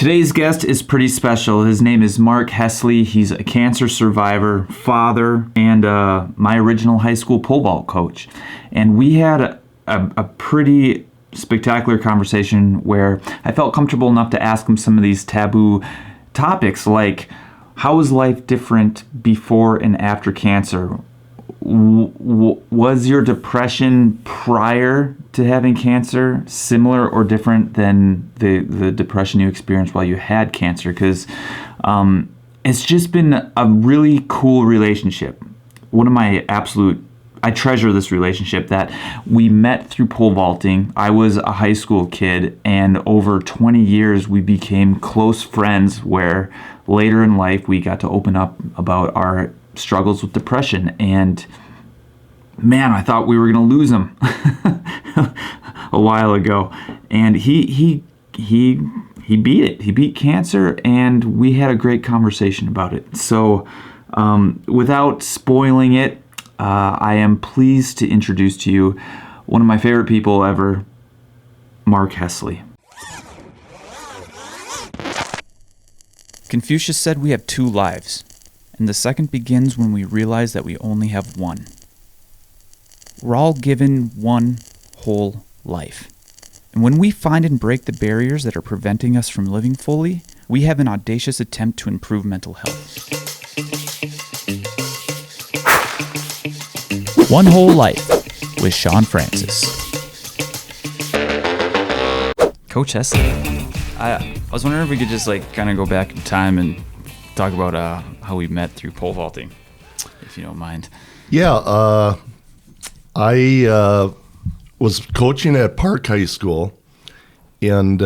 Today's guest is pretty special. His name is Mark Haesly. He's a cancer survivor, father, and my original high school pole vault coach. And we had a pretty spectacular conversation where I felt comfortable enough to ask him some of these taboo topics, like how was life different before and after cancer? Was your depression prior to having cancer similar or different than the depression you experienced while you had cancer? Because it's just been a really cool relationship. I treasure this relationship that we met through pole vaulting. I was a high school kid, and over 20 years we became close friends, where later in life we got to open up about our struggles with depression. And man, I thought we were going to lose him a while ago. And he beat it. He beat cancer, and we had a great conversation about it. So without spoiling it, I am pleased to introduce to you one of my favorite people ever, Mark Haesly. Confucius said we have two lives, and the second begins when we realize that we only have one. We're all given one whole life. And when we find and break the barriers that are preventing us from living fully, we have an audacious attempt to improve mental health. One Whole Life with Sean Francis. Coach Haesly, I was wondering if we could just kind of go back in time and talk about how we met through pole vaulting, if you don't mind. Yeah, I was coaching at Park High School, and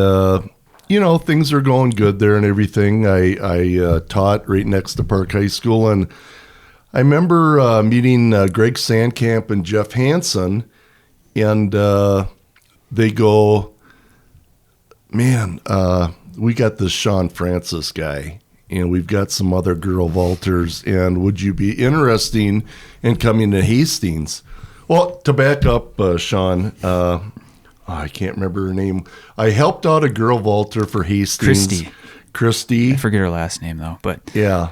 things are going good there and everything. I taught right next to Park High School, and I remember meeting Greg Sandkamp and Jeff Hansen, and they go, man, we got this Sean Francis guy, and we've got some other girl vaulters, and would you be interested in coming to Hastings? Well, to back up, Sean, I can't remember her name. I helped out a girl vaulter for Hastings. Christy. I forget her last name, though, but yeah.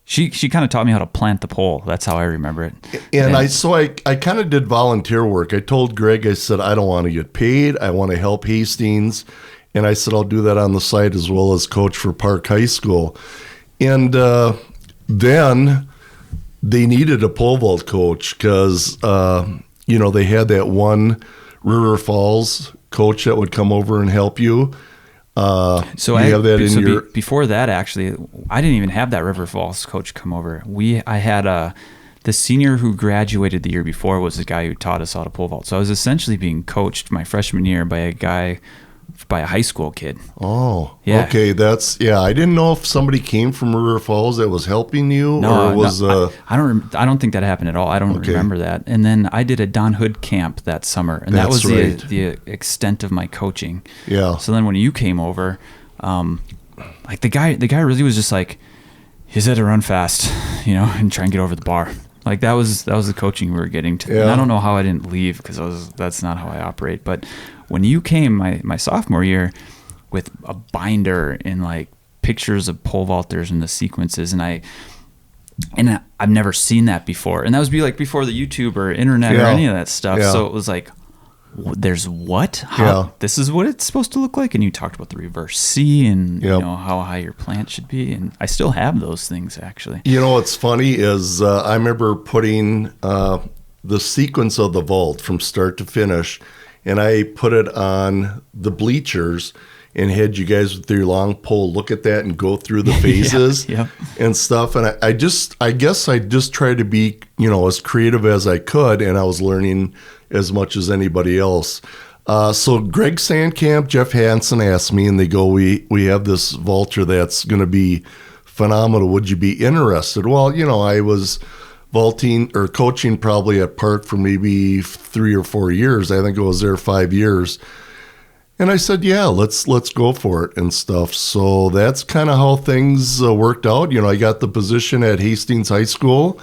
She kind of taught me how to plant the pole. That's how I remember it. And I kind of did volunteer work. I told Greg, I said, I don't want to get paid. I want to help Hastings. And I said, I'll do that on the side as well as coach for Park High School. And then they needed a pole vault coach because, they had that one River Falls coach that would come over and help you. Before that, actually, I didn't even have that River Falls coach come over. I had the senior who graduated the year before was the guy who taught us how to pole vault. So I was essentially being coached my freshman year by a high school kid. Oh, yeah. Okay. I didn't know if somebody came from River Falls that was helping you, or was. I don't think that happened at all. I don't remember that. And then I did a Don Hood camp that summer, and that was the extent of my coaching. Yeah. So then when you came over, the guy really was just like, he said to run fast, and try and get over the bar. Like that was the coaching we were getting to. Yeah. And I don't know how I didn't leave because that's not how I operate. But when you came my sophomore year with a binder and pictures of pole vaulters and the sequences, and I've never seen that before. And that was before the YouTube or internet or any of that stuff. Yeah. So it was like, there's what? This is what it's supposed to look like? And you talked about the reverse C and how high your plant should be. And I still have those things, actually. What's funny is I remember putting the sequence of the vault from start to finish, and I put it on the bleachers and had you guys with your long pole look at that and go through the phases and stuff. And I guess I just tried to be, as creative as I could, and I was learning as much as anybody else. So Greg Sandkamp, Jeff Hansen asked me, and they go, we have this vaulter that's going to be phenomenal. Would you be interested? Well, I was vaulting or coaching probably at Park for maybe 3 or 4 years. I think I was there 5 years. And I said, yeah, let's go for it and stuff. So that's kind of how things worked out. I got the position at Hastings High School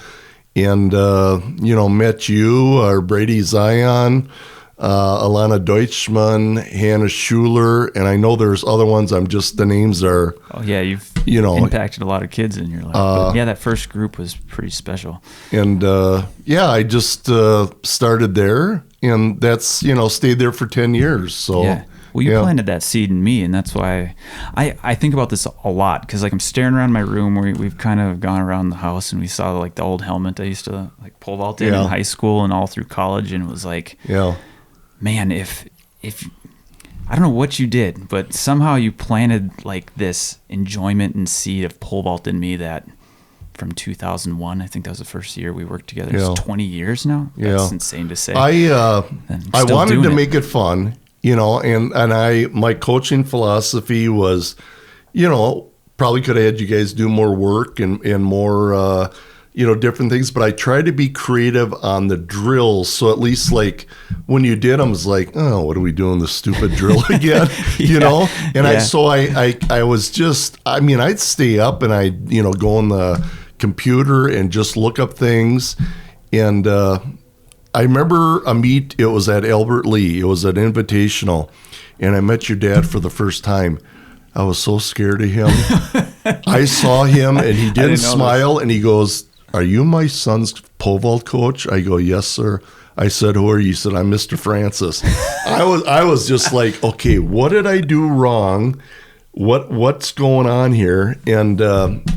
and, met you, or Brady Zion, Alana Deutschman, Hannah Schuler, and I know there's other ones. The names are. Oh yeah, you've impacted a lot of kids in your life. But yeah, that first group was pretty special. And I just started there, and that's stayed there for 10 years. So yeah. Well, you planted that seed in me, and that's why I think about this a lot, because like I'm staring around my room where we've kind of gone around the house and we saw like the old helmet I used to like pole vault in high school and all through college, and it was like, man, if I don't know what you did, but somehow you planted like this enjoyment and seed of pole vault in me that from 2001, I think that was the first year we worked together. It's 20 years now. That's insane to say. I wanted to make it fun. And my coaching philosophy was, probably could have had you guys do more work and more, different things, but I tried to be creative on the drills. So at least like when you did them, it's like, oh, what are we doing? The stupid drill again, And I was just, I'd stay up and I'd, go on the computer and just look up things. And, I remember it was at Albert Lee. It was an invitational, and I met your dad for the first time. I was so scared of him. I saw him, and he didn't smile, and he goes, "Are you my son's pole vault coach?" I go, "Yes, sir." I said, "Who are you?" He said, "I'm Mr. Francis." I was just like, okay, what did I do wrong? What's going on here? And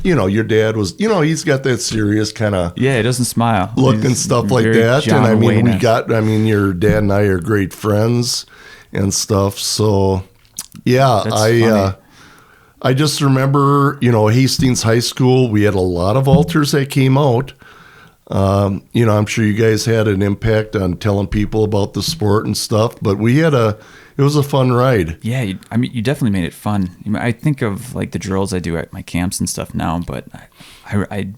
your dad was, he's got that serious kind of he doesn't smile look and stuff like that. John And your dad and I are great friends and stuff. So I just remember, Hastings High School, we had a lot of vaulters that came out. I'm sure you guys had an impact on telling people about the sport and stuff, but it was a fun ride. Yeah, you definitely made it fun. I think of like the drills I do at my camps and stuff now, but I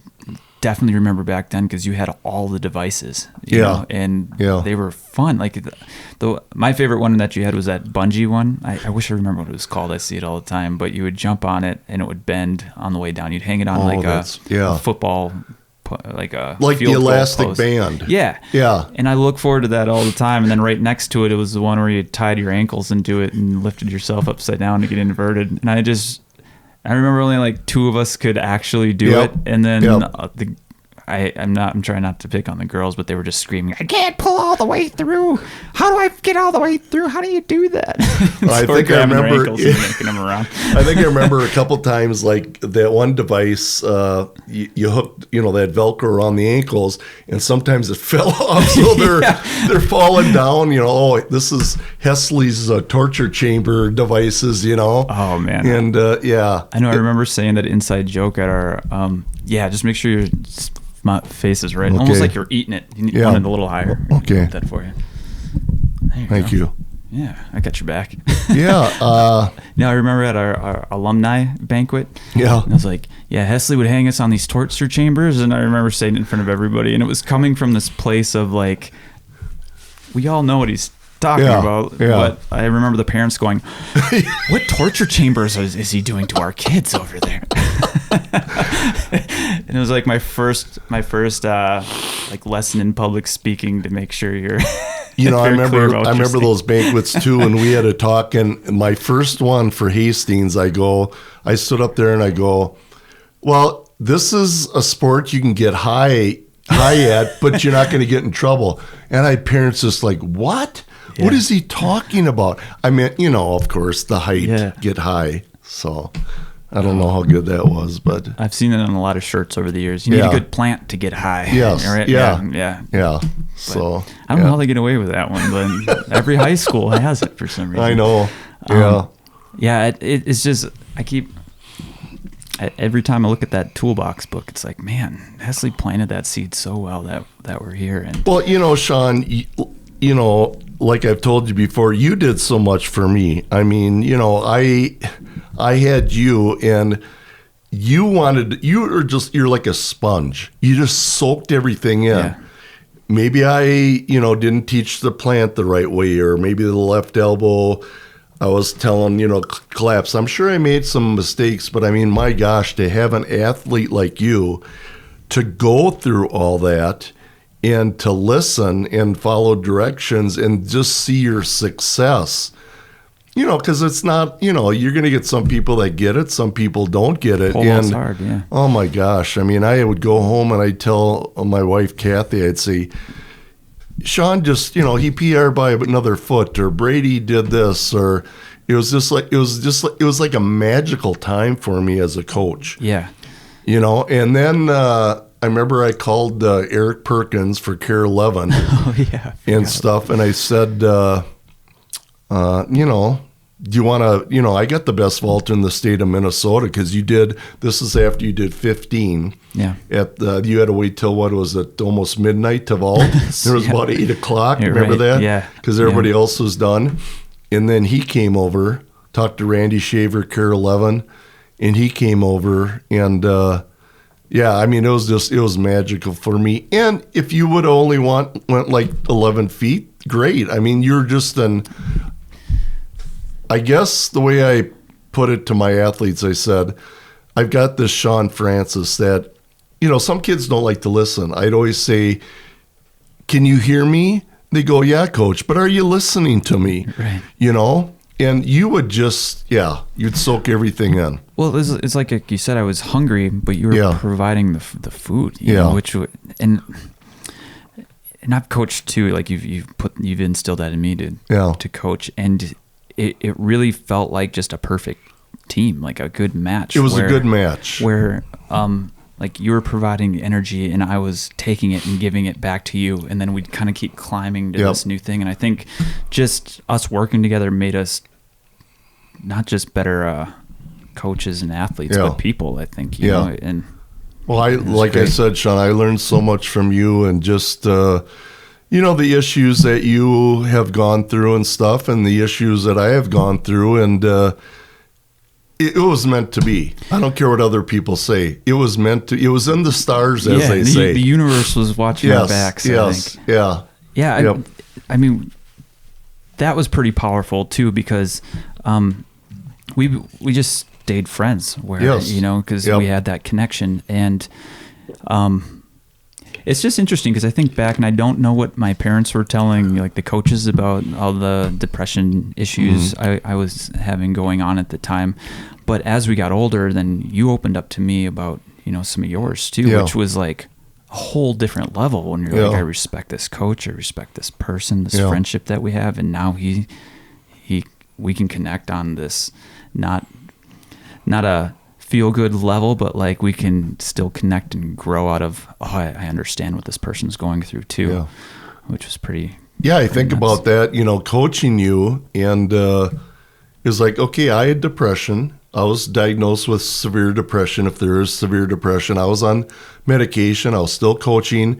definitely remember back then because you had all the devices, you know, and they were fun. Like my favorite one that you had was that bungee one. I wish I remember what it was called. I see it all the time, but you would jump on it and it would bend on the way down. You'd hang it on a football. Like the elastic band. Yeah. And I look forward to that all the time. And then right next to it, it was the one where you tied your ankles into it and lifted yourself upside down to get inverted. And I remember only like two of us could actually do it. And then I'm trying not to pick on the girls, but they were just screaming, "I can't pull all the way through. How do I get all the way through? How do you do that?" I think I remember making them around. I think I remember a couple times like that one device, you hooked, that Velcro around the ankles, and sometimes it fell off, so they're falling down. This is Haesly's torture chamber devices. Oh man. And I know. I remember saying that inside joke at our just make sure your face is right. Okay. Almost like you're eating it. You want it a little higher. Okay. That for you. Thank you. Yeah, I got your back. Yeah. Now I remember at our alumni banquet. Yeah. And I was like, Haesly would hang us on these torture chambers, and I remember saying it in front of everybody, and it was coming from this place of like, we all know what he's talking about, but I remember the parents going, "What torture chambers is he doing to our kids over there?" And it was like my first like lesson in public speaking to make sure you're I remember those banquets too, and we had a talk, and my first one for Hastings, I stood up there and I go, "Well, this is a sport you can get high at, but you're not going to get in trouble." And I had parents just like, "What? Yeah. What is he talking about?" I mean, of course, the height, get high. So I don't know how good that was, but I've seen it on a lot of shirts over the years. You need a good plant to get high. Yes. Right? Yeah. So I don't know how they get away with that one, but every high school has it for some reason. I know. It's just every time I look at that toolbox book, it's like, man, Haesly planted that seed so well that we're here. And well, Sean, like I've told you before, you did so much for me. I mean, I had you, and you're like a sponge. You just soaked everything in. Yeah. Maybe I, didn't teach the plant the right way, or maybe the left elbow, I was telling, collapse. I'm sure I made some mistakes, but I mean, my gosh, to have an athlete like you to go through all that and to listen and follow directions and just see your success. Because it's not, you're going to get some people that get it, some people don't get it. Pole vault's hard, yeah. Oh my gosh. I mean, I would go home and I'd tell my wife, Kathy, I'd say, Sean just, he PR'd by another foot, or Brady did this, or it was like a magical time for me as a coach. Yeah. And then I remember I called Eric Perkins for Care 11 and stuff. And I said, do you want to, I got the best vaulter in the state of Minnesota, because this is after you did 15. Yeah. You had to wait till, what was it, almost midnight to vault? There was about 8 o'clock. Remember that? Yeah. Because everybody else was done. And then he came over, talked to Randy Shaver, Care 11, and he came over. And, it was magical for me. And if you would only went like 11 feet, great. I mean, you're just I guess the way I put it to my athletes, I said, I've got this Sean Francis that, some kids don't like to listen. I'd always say, can you hear me? They go, yeah, coach, but are you listening to me? Right. And you would just, you'd soak everything in. Well, it's like you said, I was hungry, but you were providing the food, you know, and I've coached too. Like you've instilled that in me to coach, and it really felt like just a perfect team, like a good match. It was a good match where, like you were providing energy and I was taking it and giving it back to you. And then we'd kind of keep climbing to this new thing. And I think just us working together made us not just better, coaches and athletes, but people, I think, you know, and well, I said, Sean, I learned so much from you, and just, the issues that you have gone through and stuff, and the issues that I have gone through. And, it was meant to be. I don't care what other people say. It was meant to. It was in the stars, as they say. The universe was watching our backs. I think. Yeah. I mean, that was pretty powerful too, because we just stayed friends. Because we had that connection, and it's just interesting because I think back, and I don't know what my parents were telling like the coaches about all the depression issues I was having going on at the time. But as we got older, then you opened up to me about, some of yours too, which was like a whole different level when you're like, I respect this coach, I respect this person, this friendship that we have. And now we can connect on this, not a feel good level, but like we can still connect and grow out of, I understand what this person's going through too, which was pretty. Yeah. I think about that, coaching you, and it's like, okay, I had depression. I was diagnosed with severe depression. If there is severe depression, I was on medication. I was still coaching,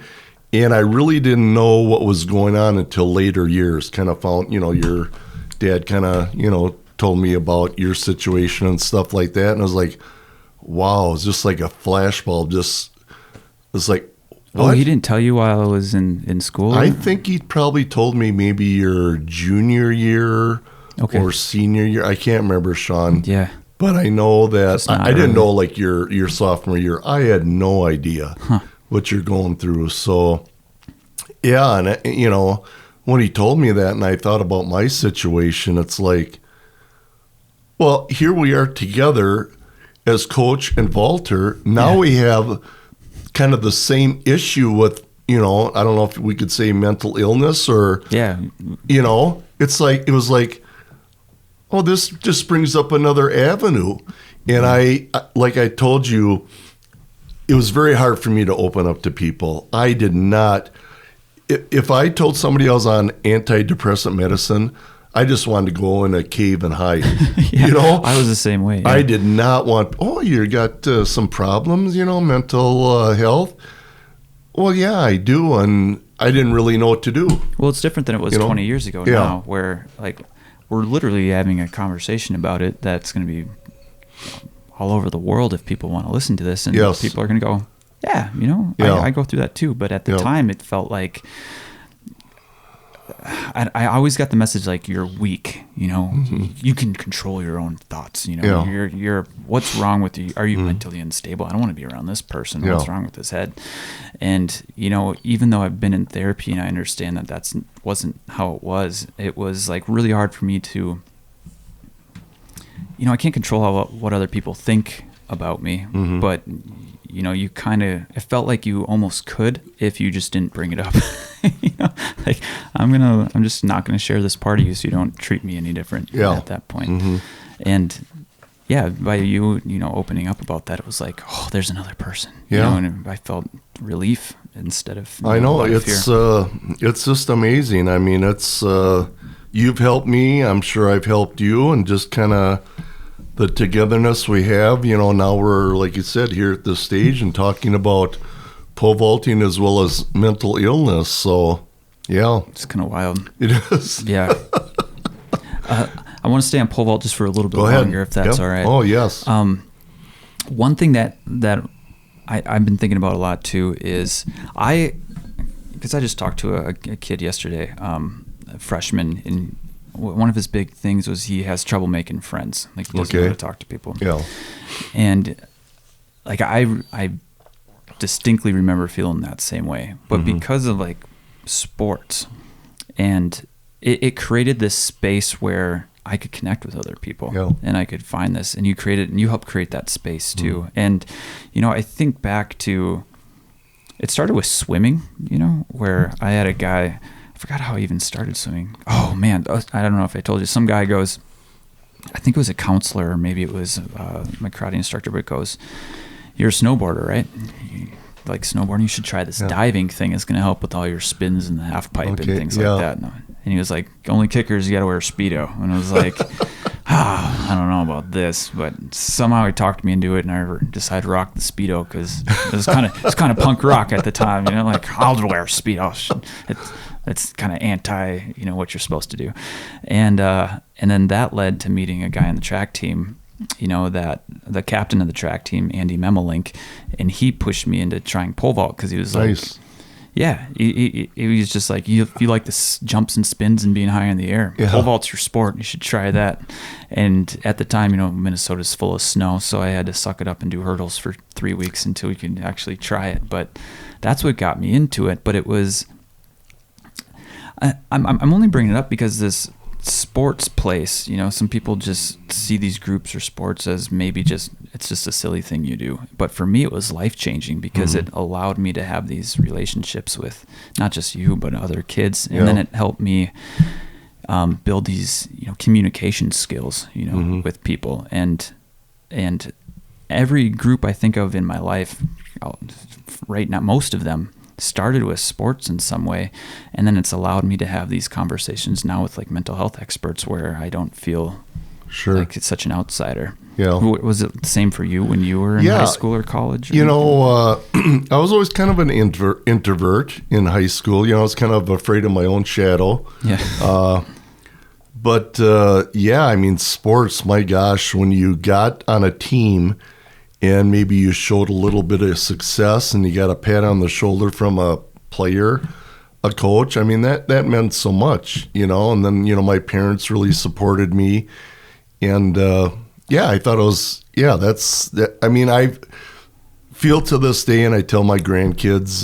and I really didn't know what was going on until later years. Kind of found, your dad kind of, told me about your situation and stuff like that. And I was like, wow, it's just like a flashbulb. It's like, what? Oh, he didn't tell you while I was in school? I think he probably told me maybe your junior year or senior year. I can't remember, Sean. Yeah. But I know that I didn't know like your sophomore year. I had no idea what you're going through. So, yeah, and when he told me that, and I thought about my situation, it's like, well, here we are together as coach and vaulter. Now we have kind of the same issue with, I don't know if we could say mental illness or, it's like, it was like, oh, this just brings up another avenue. And like I told you, it was very hard for me to open up to people. I did not, if I told somebody I was on antidepressant medicine, I just wanted to go in a cave and hide. I was the same way. I did not want, you got some problems, mental health. Well, yeah, I do. And I didn't really know what to do. Well, it's different than it was 20 years ago now, where like we're literally having a conversation about it that's going to be all over the world if people want to listen to this. And people are going to go, I go through that too. But at the time, it felt like I always got the message like you're weak, you can control your own thoughts, you're what's wrong with you? Are you mentally unstable? I don't want to be around this person. What's wrong with his head? And, even though I've been in therapy and I understand that wasn't how it was like really hard for me to, I can't control what other people think about me, but you kind of, it felt like you almost could if you just didn't bring it up. Like I'm just not gonna share this part of you, so you don't treat me any different at that point. And by you opening up about that, it was like, oh, there's another person. And I felt relief instead of I know it's just amazing. I mean, it's you've helped me. I'm sure I've helped you, and just kind of the togetherness we have. Now we're, like you said, here at this stage and talking about pole vaulting as well as mental illness. So, yeah. It's kind of wild. It is. Yeah. I want to stay on pole vault just for a little bit longer, if that's all right. Oh, yes. One thing that I've been thinking about a lot, too, is because I just talked to a kid yesterday, a freshman, and one of his big things was he has trouble making friends. Like, he doesn't know how to talk to people. Yeah. And, like, I distinctly remember feeling that same way. But because of, like, sports, and it created this space where I could connect with other people, and I could find this. And you helped create that space, too. And, I think back to, it started with swimming, where I had a guy, I forgot how I even started swimming. Oh man, I don't know if I told you. Some guy goes, I think it was a counselor, or maybe it was my karate instructor, but goes, you're a snowboarder, right? You like snowboarding? You should try this diving thing. It's going to help with all your spins and the half pipe and things like that. And he was like, only kicker is you got to wear a Speedo. And I was like, I don't know about this, but somehow he talked me into it, and I decided to rock the Speedo because it was kind of punk rock at the time, like I'll wear a Speedo. It's kind of anti, what you're supposed to do. And then that led to meeting a guy on the track team, that the captain of the track team, Andy Memelink, and he pushed me into trying pole vault because he was nice. Like, yeah, he was just like, if you like the jumps and spins and being high in the air, pole vault's your sport. You should try that. And at the time, Minnesota's full of snow, so I had to suck it up and do hurdles for 3 weeks until we could actually try it. But that's what got me into it. But it was, I'm only bringing it up because this sports place, some people just see these groups or sports as maybe it's just a silly thing you do. But for me, it was life-changing because it allowed me to have these relationships with not just you, but other kids. And then it helped me build these, communication skills, with people. And every group I think of in my life, right now, most of them started with sports in some way, and then it's allowed me to have these conversations now with like mental health experts where I don't feel like it's such an outsider. Was it the same for you when you were in high school or college? I was always kind of an introvert in high school. I was kind of afraid of my own shadow. But I mean, sports, my gosh, when you got on a team and maybe you showed a little bit of success and you got a pat on the shoulder from a player, a coach, I mean, that meant so much, and then, my parents really supported me. And, I thought it was, I mean, I feel to this day, and I tell my grandkids,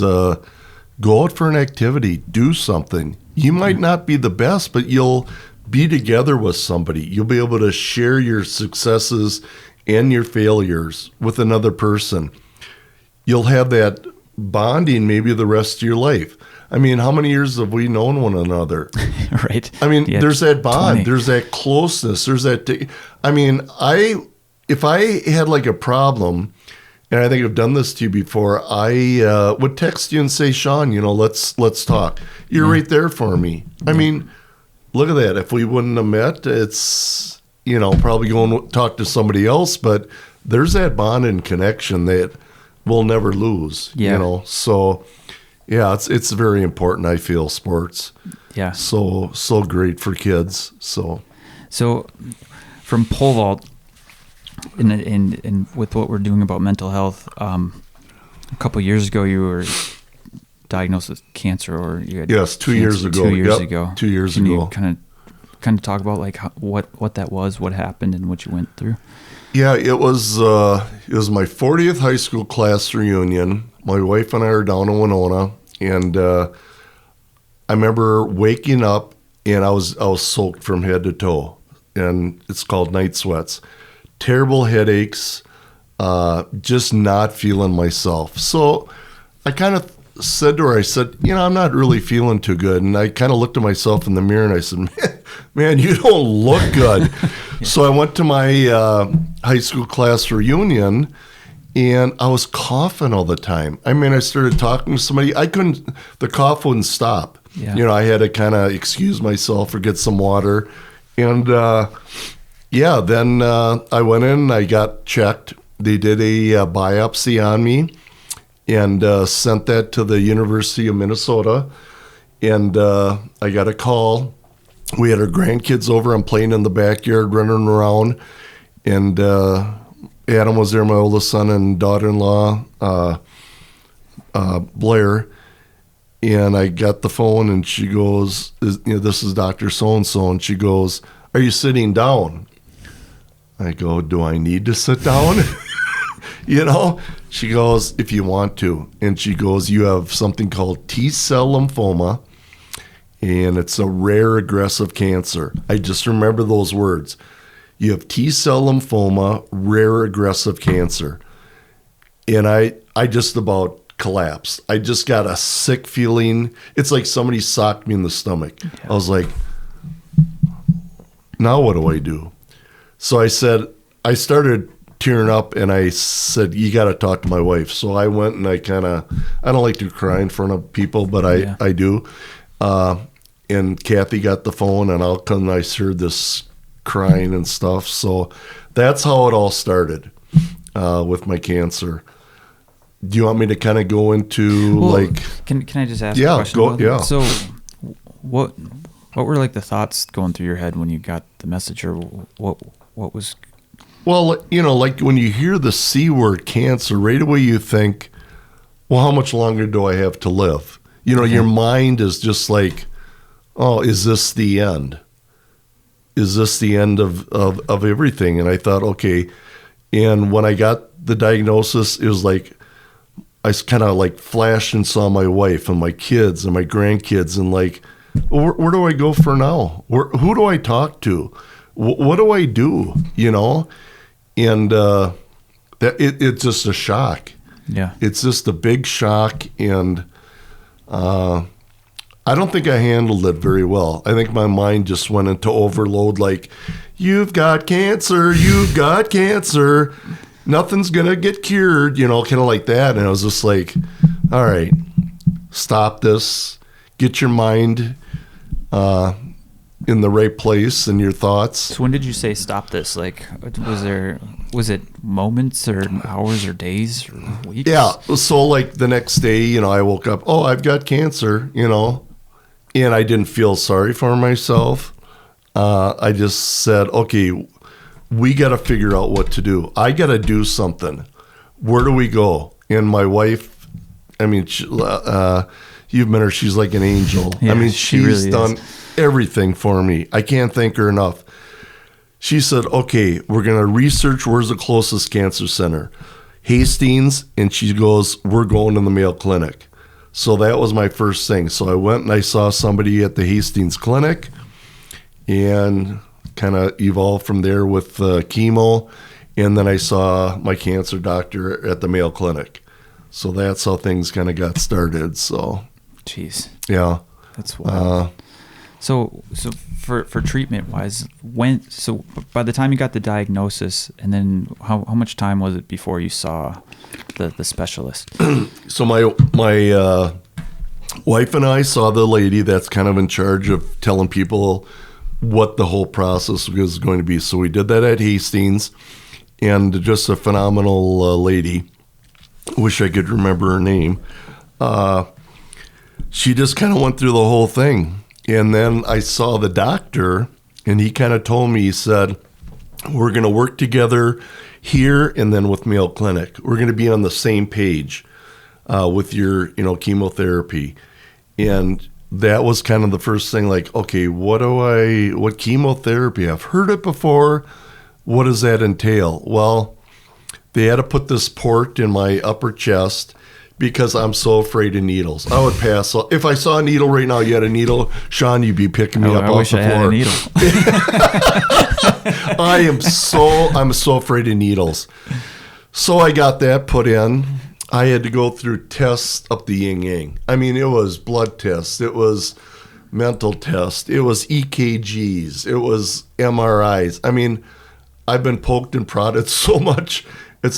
go out for an activity, do something. You might not be the best, but you'll be together with somebody. You'll be able to share your successes and your failures with another person. You'll have that bonding maybe the rest of your life. I mean, how many years have we known one another? Right. I mean, there's that bond, 20. There's that closeness, there's that. I mean, if I had like a problem, and I think I've done this to you before, I would text you and say, Sean, let's talk. You're right there for me. I mean, look at that. If we wouldn't have met, it's, probably go and talk to somebody else, but there's that bond and connection that we'll never lose, So, it's very important, I feel, sports. Yeah. So great for kids. So from pole vault, and with what we're doing about mental health, a couple of years ago, you were diagnosed with cancer, or you had Yes, 2 years ago. 2 years Yep, ago. 2 years Can ago. you kind of talk about like what that was, what happened, and what you went through? Yeah, it was my 40th high school class reunion. My wife and I are down in Winona, and I remember waking up and I was soaked from head to toe, and it's called night sweats. Terrible headaches, just not feeling myself. So I kind of said to her, I said, I'm not really feeling too good. And I kind of looked at myself in the mirror and I said, man, you don't look good. So I went to my high school class reunion and I was coughing all the time. I mean, I started talking to somebody. The cough wouldn't stop. Yeah. I had to kind of excuse myself or get some water. And then I went in, I got checked. They did a biopsy on me and sent that to the University of Minnesota. And I got a call. We had our grandkids over. I'm playing in the backyard, running around. And Adam was there, my oldest son, and daughter-in-law, Blair. And I got the phone, and she goes, this is Dr. So-and-so. And she goes, are you sitting down? I go, do I need to sit down? She goes, if you want to. And she goes, you have something called T-cell lymphoma, and it's a rare aggressive cancer. I just remember those words. You have T-cell lymphoma, rare aggressive cancer. And I just about collapsed. I just got a sick feeling. It's like somebody socked me in the stomach. Yeah. I was like, now what do I do? So I started tearing up and I said, you got to talk to my wife. So I went and I don't like to cry in front of people, but I do. And Kathy got the phone and all of a sudden I heard this crying and stuff. So that's how it all started with my cancer. Do you want me to kind of go into Can I just ask a question? About yeah. That? So what were like the thoughts going through your head when you got the message, or what was? Well, like when you hear the C word, cancer, right away you think, well, how much longer do I have to live? Your mind is just like, oh, is this the end? Is this the end of everything? And I thought, okay. And when I got the diagnosis, it was like, I kind of like flashed and saw my wife and my kids and my grandkids and like, where do I go for now? Who do I talk to? What do I do? And it's just a shock. Yeah. It's just a big shock. And I don't think I handled it very well. I think my mind just went into overload, like, you've got cancer, nothing's going to get cured, kind of like that. And I was just like, all right, stop this, get your mind in the right place and your thoughts. So when did you say stop this? Like, was it moments or hours or days or weeks? Yeah. So like the next day, I woke up, oh, I've got cancer, and I didn't feel sorry for myself. I just said, okay, we got to figure out what to do. I got to do something. Where do we go? And my wife, I mean, you've met her. She's like an angel. Yeah, I mean, she she's really done is. Everything for me. I can't thank her enough. She said, okay, we're going to research where's the closest cancer center. Hastings. And she goes, we're going to the Mayo Clinic. So that was my first thing. So I went and I saw somebody at the Hastings Clinic and kind of evolved from there with chemo. And then I saw my cancer doctor at the Mayo Clinic. So that's how things kind of got started. So, jeez, yeah, that's wild. So for treatment wise, by the time you got the diagnosis, and then how much time was it before you saw the specialist? So my wife and I saw the lady that's kind of in charge of telling people what the whole process was going to be. So we did that at Hastings, and just a phenomenal lady. Wish I could remember her name. She just kind of went through the whole thing. And then I saw the doctor, and he kind of told me, he said, we're going to work together here and then with Mayo Clinic. We're going to be on the same page. with your, chemotherapy. And that was kind of the first thing, like, okay, what chemotherapy? I've heard it before. What does that entail? Well, they had to put this port in my upper chest because I'm so afraid of needles. I would pass. If I saw a needle right now, you had a needle, Sean, you'd be picking me up off the floor. I'm so afraid of needles. So I got that put in. I had to go through tests up the yin-yang. I mean, it was blood tests. It was mental tests. It was EKGs. It was MRIs. I mean, I've been poked and prodded so much.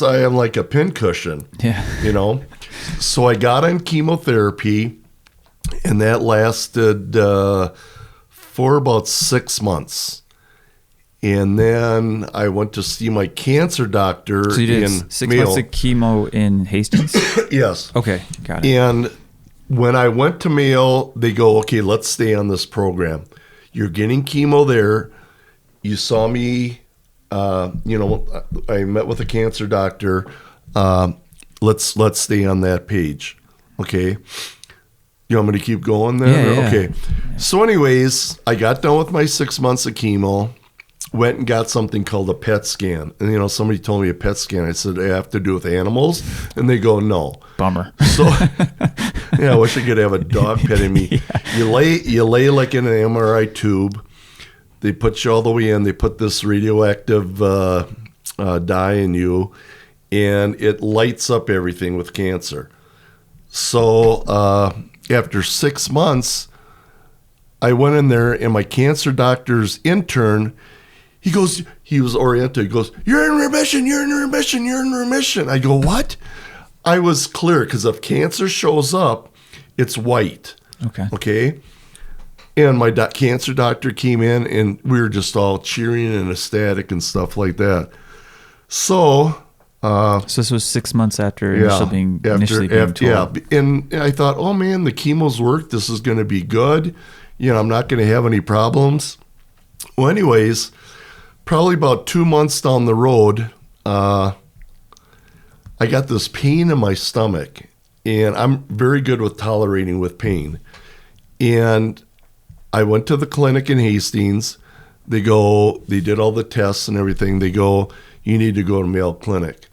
I am like a pincushion. Yeah. So I got on chemotherapy, and that lasted for about 6 months. And then I went to see my cancer doctor. So you did 6 months of chemo in Hastings? Yes. Okay, got it. And when I went to Mayo, they go, okay, let's stay on this program. You're getting chemo there. You saw me, I met with a cancer doctor. Let's stay on that page. Okay. You want me to keep going there? Yeah. Okay. So anyways, I got done with my 6 months of chemo, went and got something called a PET scan. And, somebody told me a PET scan. I said, I have to do with animals. And they go, no. Bummer. So, I wish I could have a dog petting me. Yeah. You lay like in an MRI tube. They put you all the way in. They put this radioactive dye in you, and it lights up everything with cancer. So after 6 months, I went in there, and my cancer doctor's intern, he was oriented. He goes, you're in remission, you're in remission, you're in remission. I go, what? I was clear, because if cancer shows up, it's white. Okay. And my cancer doctor came in, and we were just all cheering and ecstatic and stuff like that. So this was 6 months after initially being told. Yeah, and I thought, oh man, the chemo's worked. This is going to be good. I'm not going to have any problems. Well, anyways, probably about 2 months down the road, I got this pain in my stomach, and I'm very good with tolerating with pain. And I went to the clinic in Hastings. They did all the tests and everything. They go, you need to go to Mayo Clinic.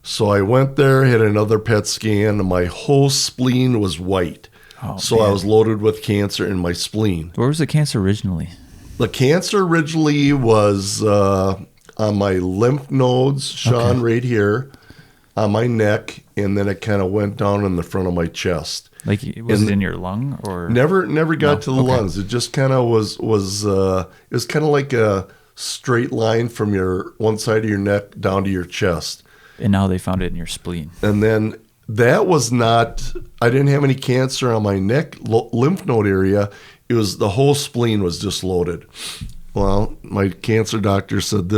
So I went there, had another PET scan, and my whole spleen was white. Oh, so man. I was loaded with cancer in my spleen. Where was the cancer originally? The cancer originally was on my lymph nodes, Sean, right here, on my neck, and then it kind of went down in the front of my chest. Like, was it in your lung or? Never got to the lungs. It just kind of was it was kind of like a straight line from your one side of your neck down to your chest. And now they found it in your spleen. And then that was not, I didn't have any cancer on my neck lymph node area. It was the whole spleen was just loaded. Well, my cancer doctor said,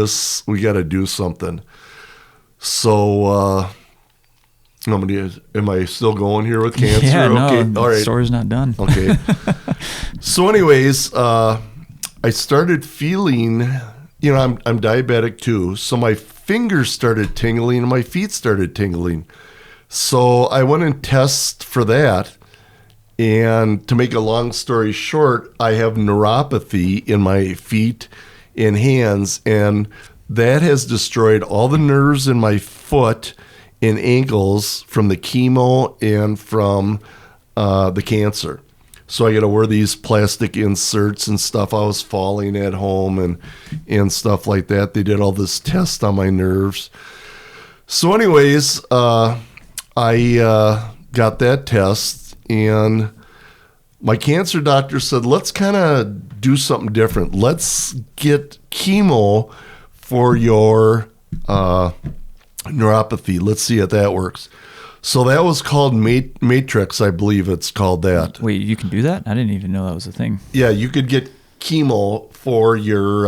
we got to do something. So, am I still going here with cancer? Yeah, okay. No, all right. The story's not done. Okay. So anyways, I started feeling, I'm diabetic too. So my fingers started tingling and my feet started tingling. So I went and tested for that. And to make a long story short, I have neuropathy in my feet and hands, and that has destroyed all the nerves in my foot and ankles from the chemo and from the cancer. So I got to wear these plastic inserts and stuff. I was falling at home and stuff like that. They did all this test on my nerves. So anyways, I got that test, and my cancer doctor said, let's kind of do something different. Let's get chemo for your neuropathy. Let's see if that works. So that was called Matrix, I believe it's called that. Wait, you can do that? I didn't even know that was a thing. Yeah, you could get chemo for your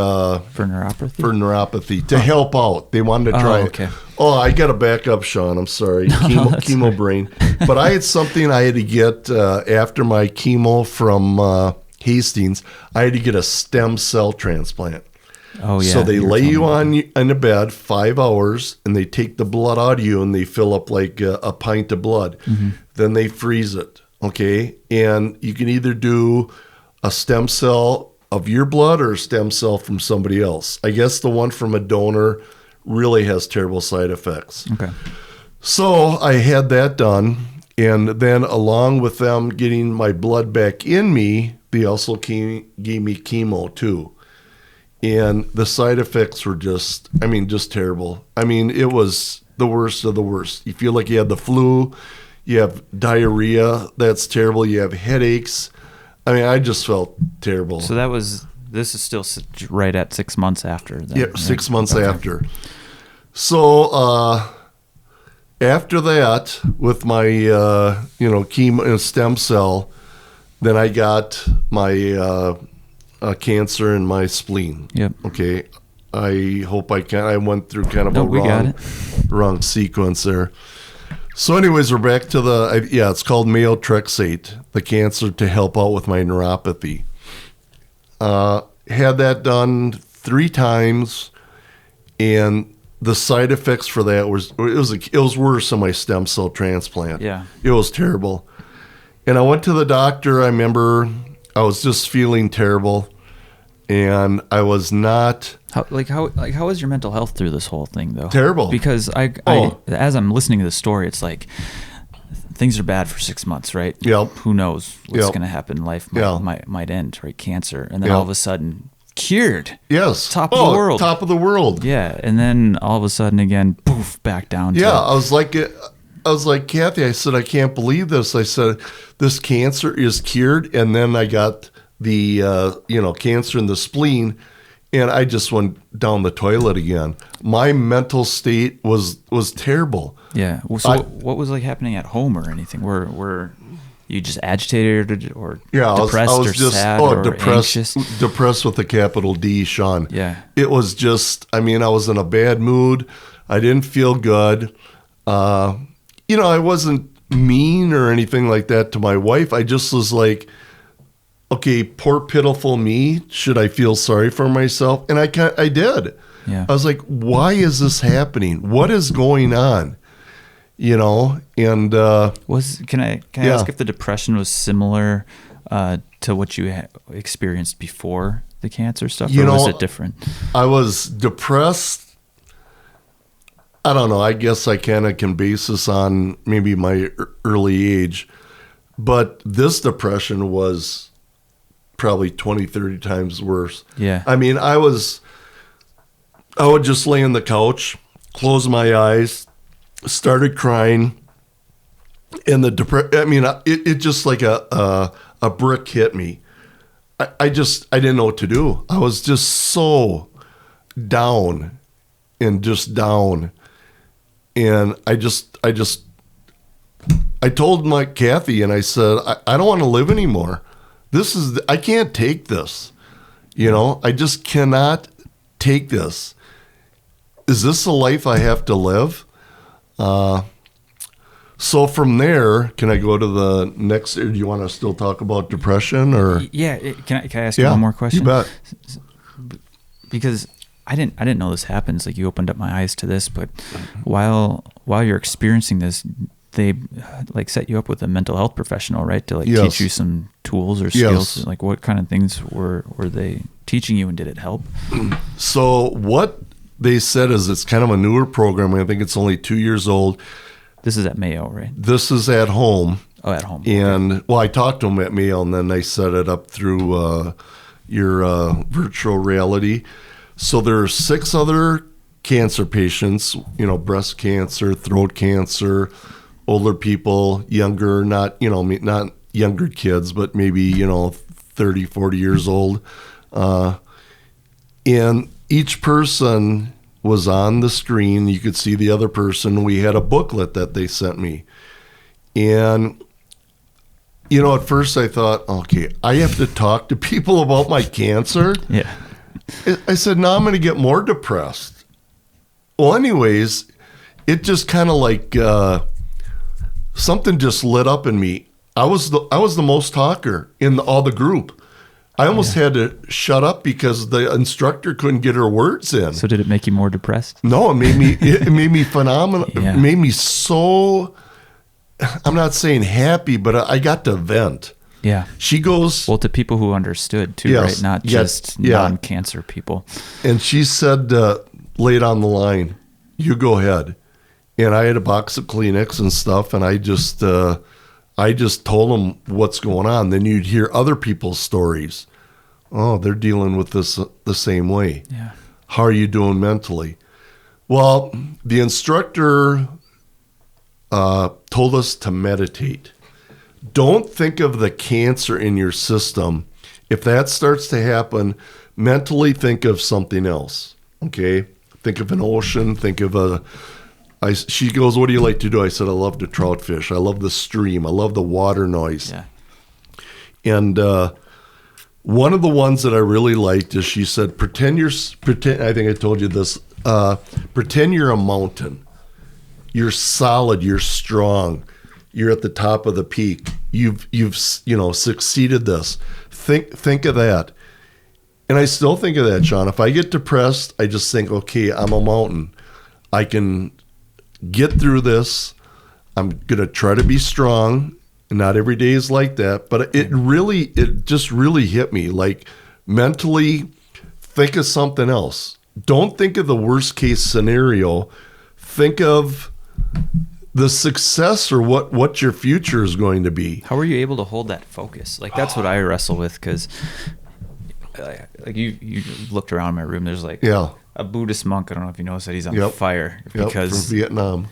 for neuropathy. For neuropathy to help out. They wanted to try okay. it. Oh, I got to back up, Sean. I'm sorry. Chemo right. brain. But I had something I had to get after my chemo from Hastings. I had to get a stem cell transplant. Oh, yeah. So they You were lay telling you me on a bed 5 hours, and they take the blood out of you, and they fill up like a pint of blood. Then they freeze it, okay? And you can either do a stem cell of your blood or a stem cell from somebody else. I guess the one from a donor really has terrible side effects. Okay. So I had that done, and then along with them getting my blood back in me, they also gave me chemo too. And the side effects were just terrible. I mean, it was the worst of the worst. You feel like you had the flu, you have diarrhea, that's terrible, you have headaches. I mean, I just felt terrible. So this is still right at 6 months after that. Yeah, 6 months after. So after that, with my chemo and stem cell, then I got my cancer in my spleen. Yep. Okay. I hope I can. I went through kind of we got it. wrong sequence there. So, anyways, we're back to it's called mayotrexate, the cancer to help out with my neuropathy. Had that done 3 times, and the side effects for that it was worse than my stem cell transplant. Yeah. It was terrible. And I went to the doctor. I remember I was just feeling terrible, and I was not How was your mental health through this whole thing though? terrible. Because I as I'm listening to the story, it's like things are bad for 6 months, right? Yep. Who knows what's Yep. going to happen? Life Yeah. might end, right? Cancer, and then Yep. all of a sudden cured. Yes. Top of the world. Top of the world. Yeah, and then all of a sudden again, poof, back down. Yeah, To, I was like, Kathy, I said, I can't believe this. I said, this cancer is cured. And then I got the, cancer in the spleen, and I just went down the toilet again. My mental state was terrible. yeah. So what was like happening at home or anything? Were you just agitated or depressed I was or just sad or depressed, anxious? depressed with a capital D, Sean. Yeah. It was just, I was in a bad mood. I didn't feel good. I wasn't mean or anything like that to my wife. I just was like, okay, poor pitiful me. Should I feel sorry for myself? And I did. Yeah. I was like, why is this happening? What is going on? And Can I ask if the depression was similar to what you experienced before the cancer stuff, or was it different? I was depressed. I don't know. I guess I kind of can base this on maybe my early age. But this depression was probably 20, 30 times worse. Yeah. I would just lay on the couch, close my eyes, started crying. And it just like a brick hit me. I didn't know what to do. I was just so down and just down. And I told my Kathy, and I said, I don't want to live anymore. I can't take this. I just cannot take this. Is this the life I have to live? So from there, can I go to the next? Do you want to still talk about depression or? Yeah. Can I ask you one more question? You bet. Because I didn't know this happens. Like, you opened up my eyes to this, but while you're experiencing this, they like set you up with a mental health professional, right? To Yes. teach you some tools or skills. Yes. Like, what kind of things were they teaching you, and did it help? So what they said is it's kind of a newer program. I think it's only 2 years old. This is at Mayo, right? This is at home. Oh, at home. And I talked to them at Mayo, and then they set it up through your virtual reality. So there are 6 other cancer patients, breast cancer, throat cancer, older people, younger, not younger kids, but maybe, 30, 40 years old. And each person was on the screen. You could see the other person. We had a booklet that they sent me. And, at first I thought, okay, I have to talk to people about my cancer. Yeah. I said, no, I'm going to get more depressed. Well, anyways, it just kind of like something just lit up in me. I was the most talker in all the group. I almost had to shut up because the instructor couldn't get her words in. So did it make you more depressed? No, it made me phenomenal. Yeah. It made me so, I'm not saying happy, but I got to vent. Yeah. She goes, Well, to people who understood too, Yes, right? Not yes, just yeah. non-cancer people. and she said, lay it on the line. You go ahead. And I had a box of Kleenex and stuff, and I just told them what's going on. Then you'd hear other people's stories. Oh, they're dealing with this the same way. Yeah. How are you doing mentally? Well, the instructor told us to meditate. Don't think of the cancer in your system. If that starts to happen, mentally think of something else. Okay? Think of an ocean. Think of she goes, what do you like to do? I said, I love to trout fish. I love the stream. I love the water noise. Yeah. And one of the ones that I really liked is she said, pretend. I think I told you this. Pretend you're a mountain. You're solid. You're strong. You're at the top of the peak. You've succeeded this. Think of that. And I still think of that, Sean. If I get depressed, I just think, okay, I'm a mountain. I can get through this. I'm gonna try to be strong. Not every day is like that, but it just really hit me. Like, mentally, think of something else. Don't think of the worst case scenario. Think of the success or what your future is going to be. How were you able to hold that focus? Like, that's what I wrestle with, because like you looked around my room. There's like a Buddhist monk. I don't know if you noticed that he's on fire because from Vietnam.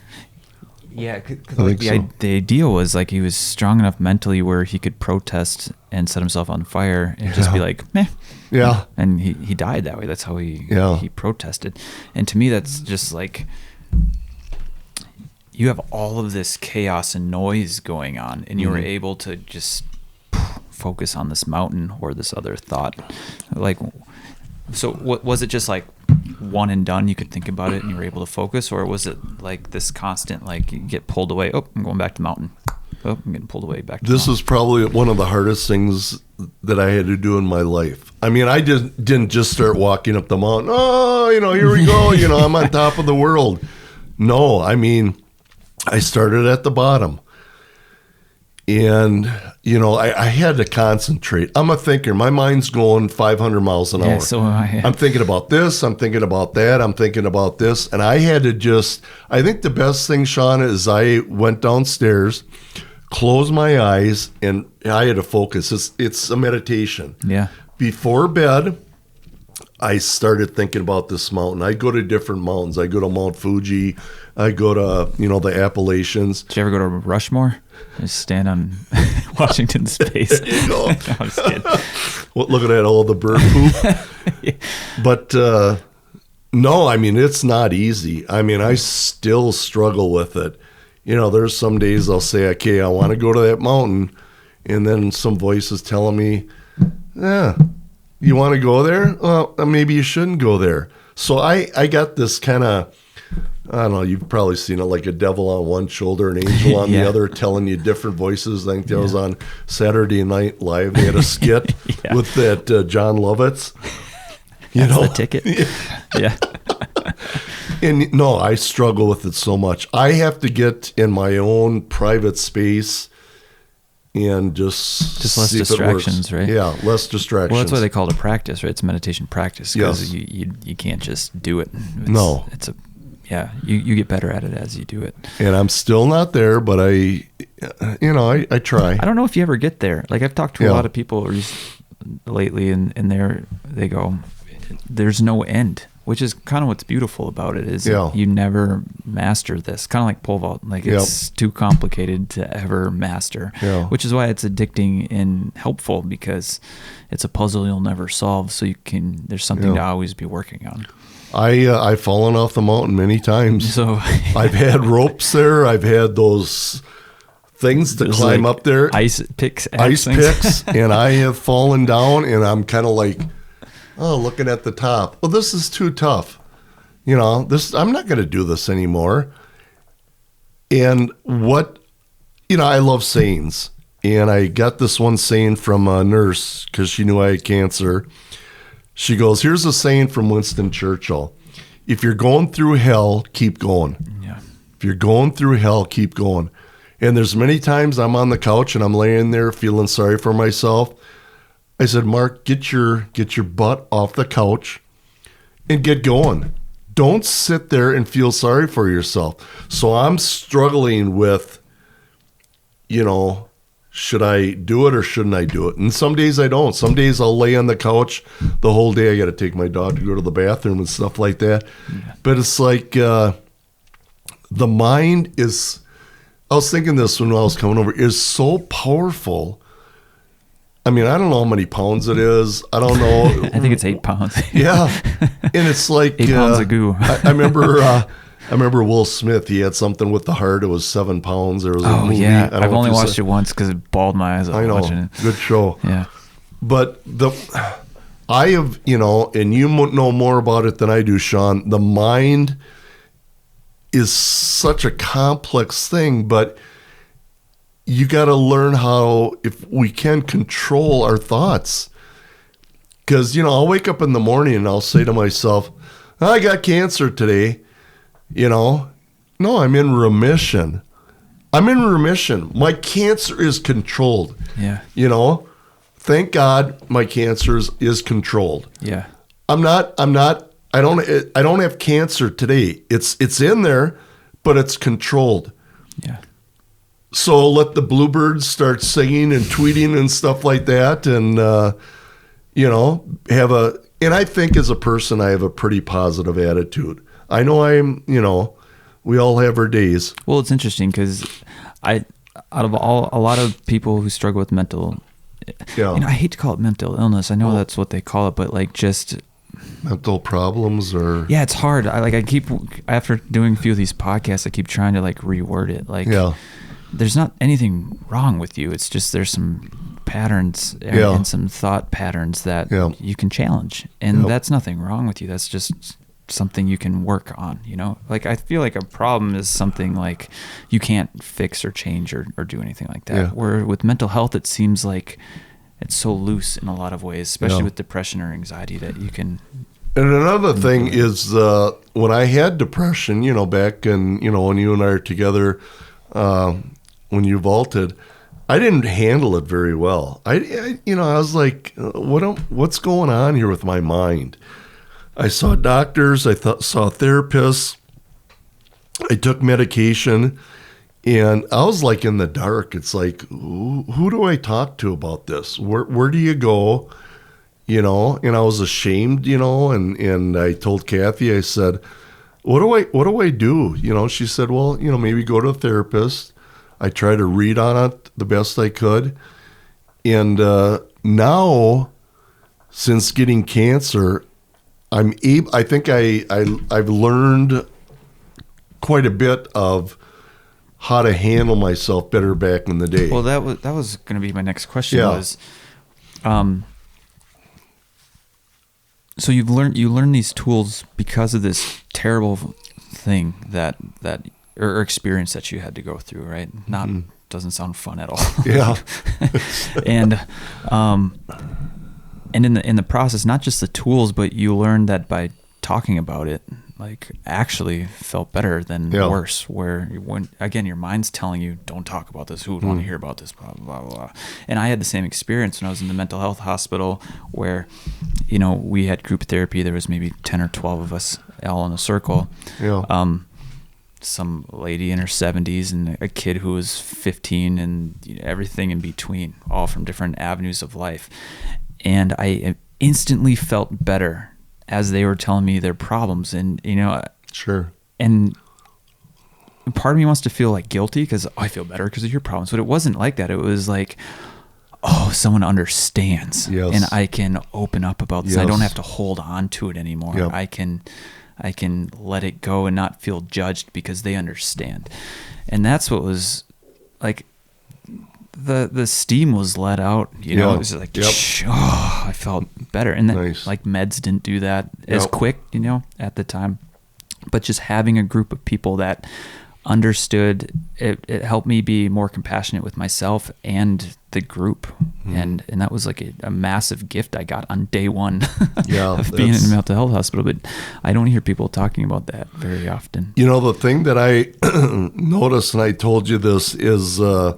Yeah, cause like the idea was like he was strong enough mentally where he could protest and set himself on fire and just be like, meh. Yeah. And he died that way. That's how he protested. And to me, that's just like, you have all of this chaos and noise going on, and you were able to just focus on this mountain or this other thought. Like, so what was it, just like one and done, you could think about it and you were able to focus, or was it like this constant, like, you get pulled away, oh, I'm going back to mountain, oh, I'm getting pulled away back to This mountain. was probably one of the hardest things that I had to do in my life. I mean, I didn't just start walking up the mountain, oh, here we go, I'm on top of the world. No, I mean, I started at the bottom. And, I had to concentrate. I'm a thinker. My mind's going 500 miles an hour. Yeah, so am I. I'm thinking about this. I'm thinking about that. I'm thinking about this. And I had to I think the best thing, Sean, is I went downstairs, closed my eyes, and I had to focus. It's a meditation. Yeah. Before bed, I started thinking about this mountain. I go to different mountains. I go to Mount Fuji. I go to, the Appalachians. Did you ever go to Rushmore? Just stand on Washington's face. No, I'm just kidding. Well, looking at all the bird poop. Yeah. But no, I mean, it's not easy. I mean, I still struggle with it. There's some days I'll say, okay, I want to go to that mountain. And then some voice is telling me, you want to go there? Well, maybe you shouldn't go there. So I got this kind of, I don't know, you've probably seen it, like a devil on one shoulder, an angel on the other, telling you different voices. I think that was on Saturday Night Live. They had a skit with that John Lovitz. That's the ticket. Yeah. And no, I struggle with it so much. I have to get in my own private space and just less see distractions, right? Yeah, less distractions. Well, that's why they call it a practice, right? It's meditation practice, because you can't just do it. You get better at it as you do it. And I'm still not there, but I try. I don't know if you ever get there. Like, I've talked to a lot of people lately, and they go, there's no end, which is kind of what's beautiful about it, is you never master this. Kind of like pole vault. Like, it's too complicated to ever master, which is why it's addicting and helpful, because it's a puzzle you'll never solve. So there's something to always be working on. I've fallen off the mountain many times. So I've had ropes there. I've had those things to climb up there. Ice picks, and I have fallen down, and I'm kind of like, looking at the top. Well, this is too tough. I'm not going to do this anymore. And I love sayings. And I got this one saying from a nurse because she knew I had cancer. She goes, here's a saying from Winston Churchill. If you're going through hell, keep going. Yeah. If you're going through hell, keep going. And there's many times I'm on the couch and I'm laying there feeling sorry for myself. I said, Mark, get your butt off the couch and get going. Don't sit there and feel sorry for yourself. So I'm struggling with, should I do it or shouldn't I do it? And some days I don't. Some days I'll lay on the couch the whole day. I got to take my dog to go to the bathroom and stuff like that. Yeah. But it's like the mind is, I was thinking this when I was coming over, is so powerful. I mean, I don't know how many pounds it is. I don't know. I think it's 8 pounds. Yeah. And it's like 8 pounds of goo. I remember Will Smith. He had something with the heart. It was 7 pounds. There was a movie. Yeah. I've only watched it once because it balled my eyes out watching it. Good show. Yeah. But I have, and you know more about it than I do, Sean. The mind is such a complex thing, but you got to learn how, if we can, control our thoughts. Because, I'll wake up in the morning and I'll say to myself, I got cancer today. No, I'm in remission. My cancer is controlled. Yeah. Thank God my cancer is controlled. Yeah. I don't have cancer today. It's in there, but it's controlled. Yeah. So let the bluebirds start singing and tweeting and stuff like that. And, and I think as a person, I have a pretty positive attitude. I know we all have our days. Well, it's interesting because a lot of people who struggle with mental, I hate to call it mental illness. I know that's what they call it, but like just mental problems or. Yeah, it's hard. I keep, after doing a few of these podcasts, I keep trying to reword it. There's not anything wrong with you. It's just there's some patterns and some thought patterns that you can challenge. And that's nothing wrong with you. That's just something you can work on, I feel like a problem is something like you can't fix or change or do anything like that. Yeah. Where with mental health, it seems like it's so loose in a lot of ways, especially with depression or anxiety, that you can. And another thing is when I had depression, back in, when you and I are together, when you vaulted, I didn't handle it very well. I was like, what's going on here with my mind? I saw doctors, saw therapists, I took medication, and I was like in the dark. It's like, who do I talk to about this? Where do you go? And I was ashamed, and I told Kathy, I said, what do I do? She said, well, maybe go to a therapist. I tried to read on it the best I could. And now, since getting cancer, I think I've learned quite a bit of how to handle myself better back in the day. Well, that was going to be my next question. Was, so you learn these tools because of this terrible thing that or experience that you had to go through, right? Not doesn't sound fun at all. Yeah. And in the process, not just the tools, but you learn that by talking about it, actually felt better than worse. Where when again your mind's telling you, don't talk about this. Who would want to hear about this? Blah blah blah blah. And I had the same experience when I was in the mental health hospital, where we had group therapy. There was maybe 10 or 12 of us all in a circle. Yeah. Some lady in her 70s and a kid who was 15 and everything in between, all from different avenues of life. And I instantly felt better as they were telling me their problems. And, Sure. And part of me wants to feel guilty because I feel better because of your problems. But it wasn't like that. It was like, oh, someone understands. Yes. And I can open up about this. Yes. I don't have to hold on to it anymore. Yep. I can let it go and not feel judged because they understand. And that's what was the steam was let out, it was like, I felt better. And then nice. Meds didn't do that as quick, at the time, but just having a group of people that understood it helped me be more compassionate with myself and the group. And that was like a massive gift I got on day one of being in a mental health hospital. But I don't hear people talking about that very often. You know, the thing that I noticed, and I told you this, is the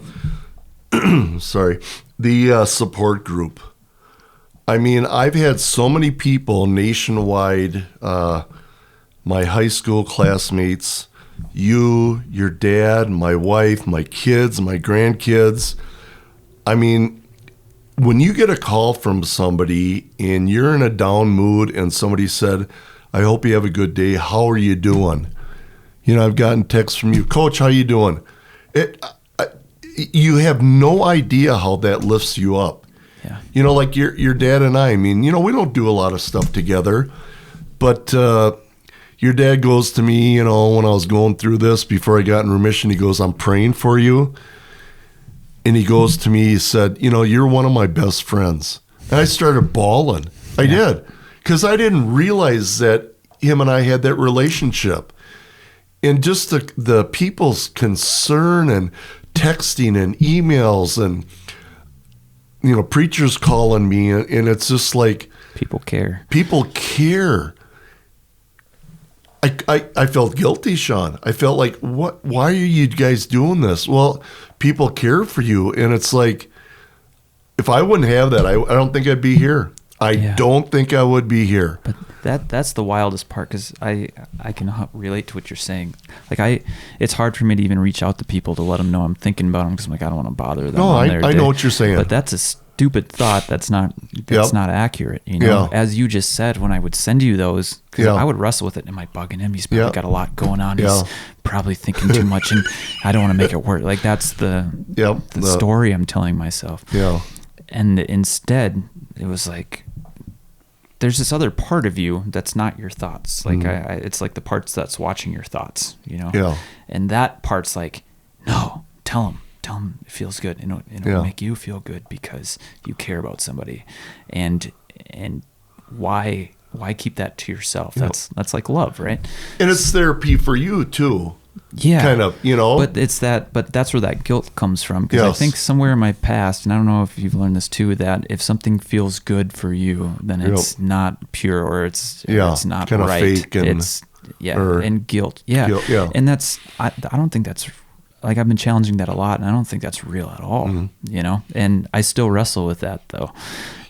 support group. I mean, I've had so many people nationwide, my high school classmates, you, your dad, my wife, my kids, my grandkids. I mean, when you get a call from somebody and you're in a down mood and somebody said, I hope you have a good day. How are you doing? You know, I've gotten texts from you, Coach, how you doing? You have no idea how that lifts you up. Yeah. You know, like your dad and I mean, you know, we don't do a lot of stuff together, but your dad goes to me, you know, when I was going through this before I got in remission, he goes, I'm praying for you. And he goes to me, he said, you know, you're one of my best friends. And I started bawling. I did. Because I didn't realize that him and I had that relationship. And just the people's concern and texting and emails and, you know, preachers calling me. And it's just like. People care. People care. I felt guilty, Sean. I felt like, what? Why are you guys doing this? Well, people care for you. And it's like, if I wouldn't have that, I don't think I'd be here. I don't think I would be here. But that's the wildest part, because I can relate to what you're saying. Like it's hard for me to even reach out to people to let them know I'm thinking about them, because I'm like, I don't want to bother them. No, I know what you're saying. But that's a stupid thought. That's not accurate. You know, as you just said, when I would send you those, because I would wrestle with it. Am I bugging him? He's probably got a lot going on. He's probably thinking too much, and I don't want to make it work. Like that's the story I'm telling myself. Yeah. And instead, it was like, there's this other part of you that's not your thoughts. Like it's like the parts that's watching your thoughts, you know? Yeah. And that part's like, no, tell him it feels good. It'll make you feel good because you care about somebody. And why keep that to yourself? That's like love, right? And it's therapy for you too. Yeah. Kind of, you know. But that's where that guilt comes from. Because I think somewhere in my past, and I don't know if you've learned this too, that if something feels good for you, then it's not pure, or it's not kind right. Of fake and, and guilt. Yeah. Guilt, yeah. And I don't think that's, like, I've been challenging that a lot, and I don't think that's real at all, you know? And I still wrestle with that though.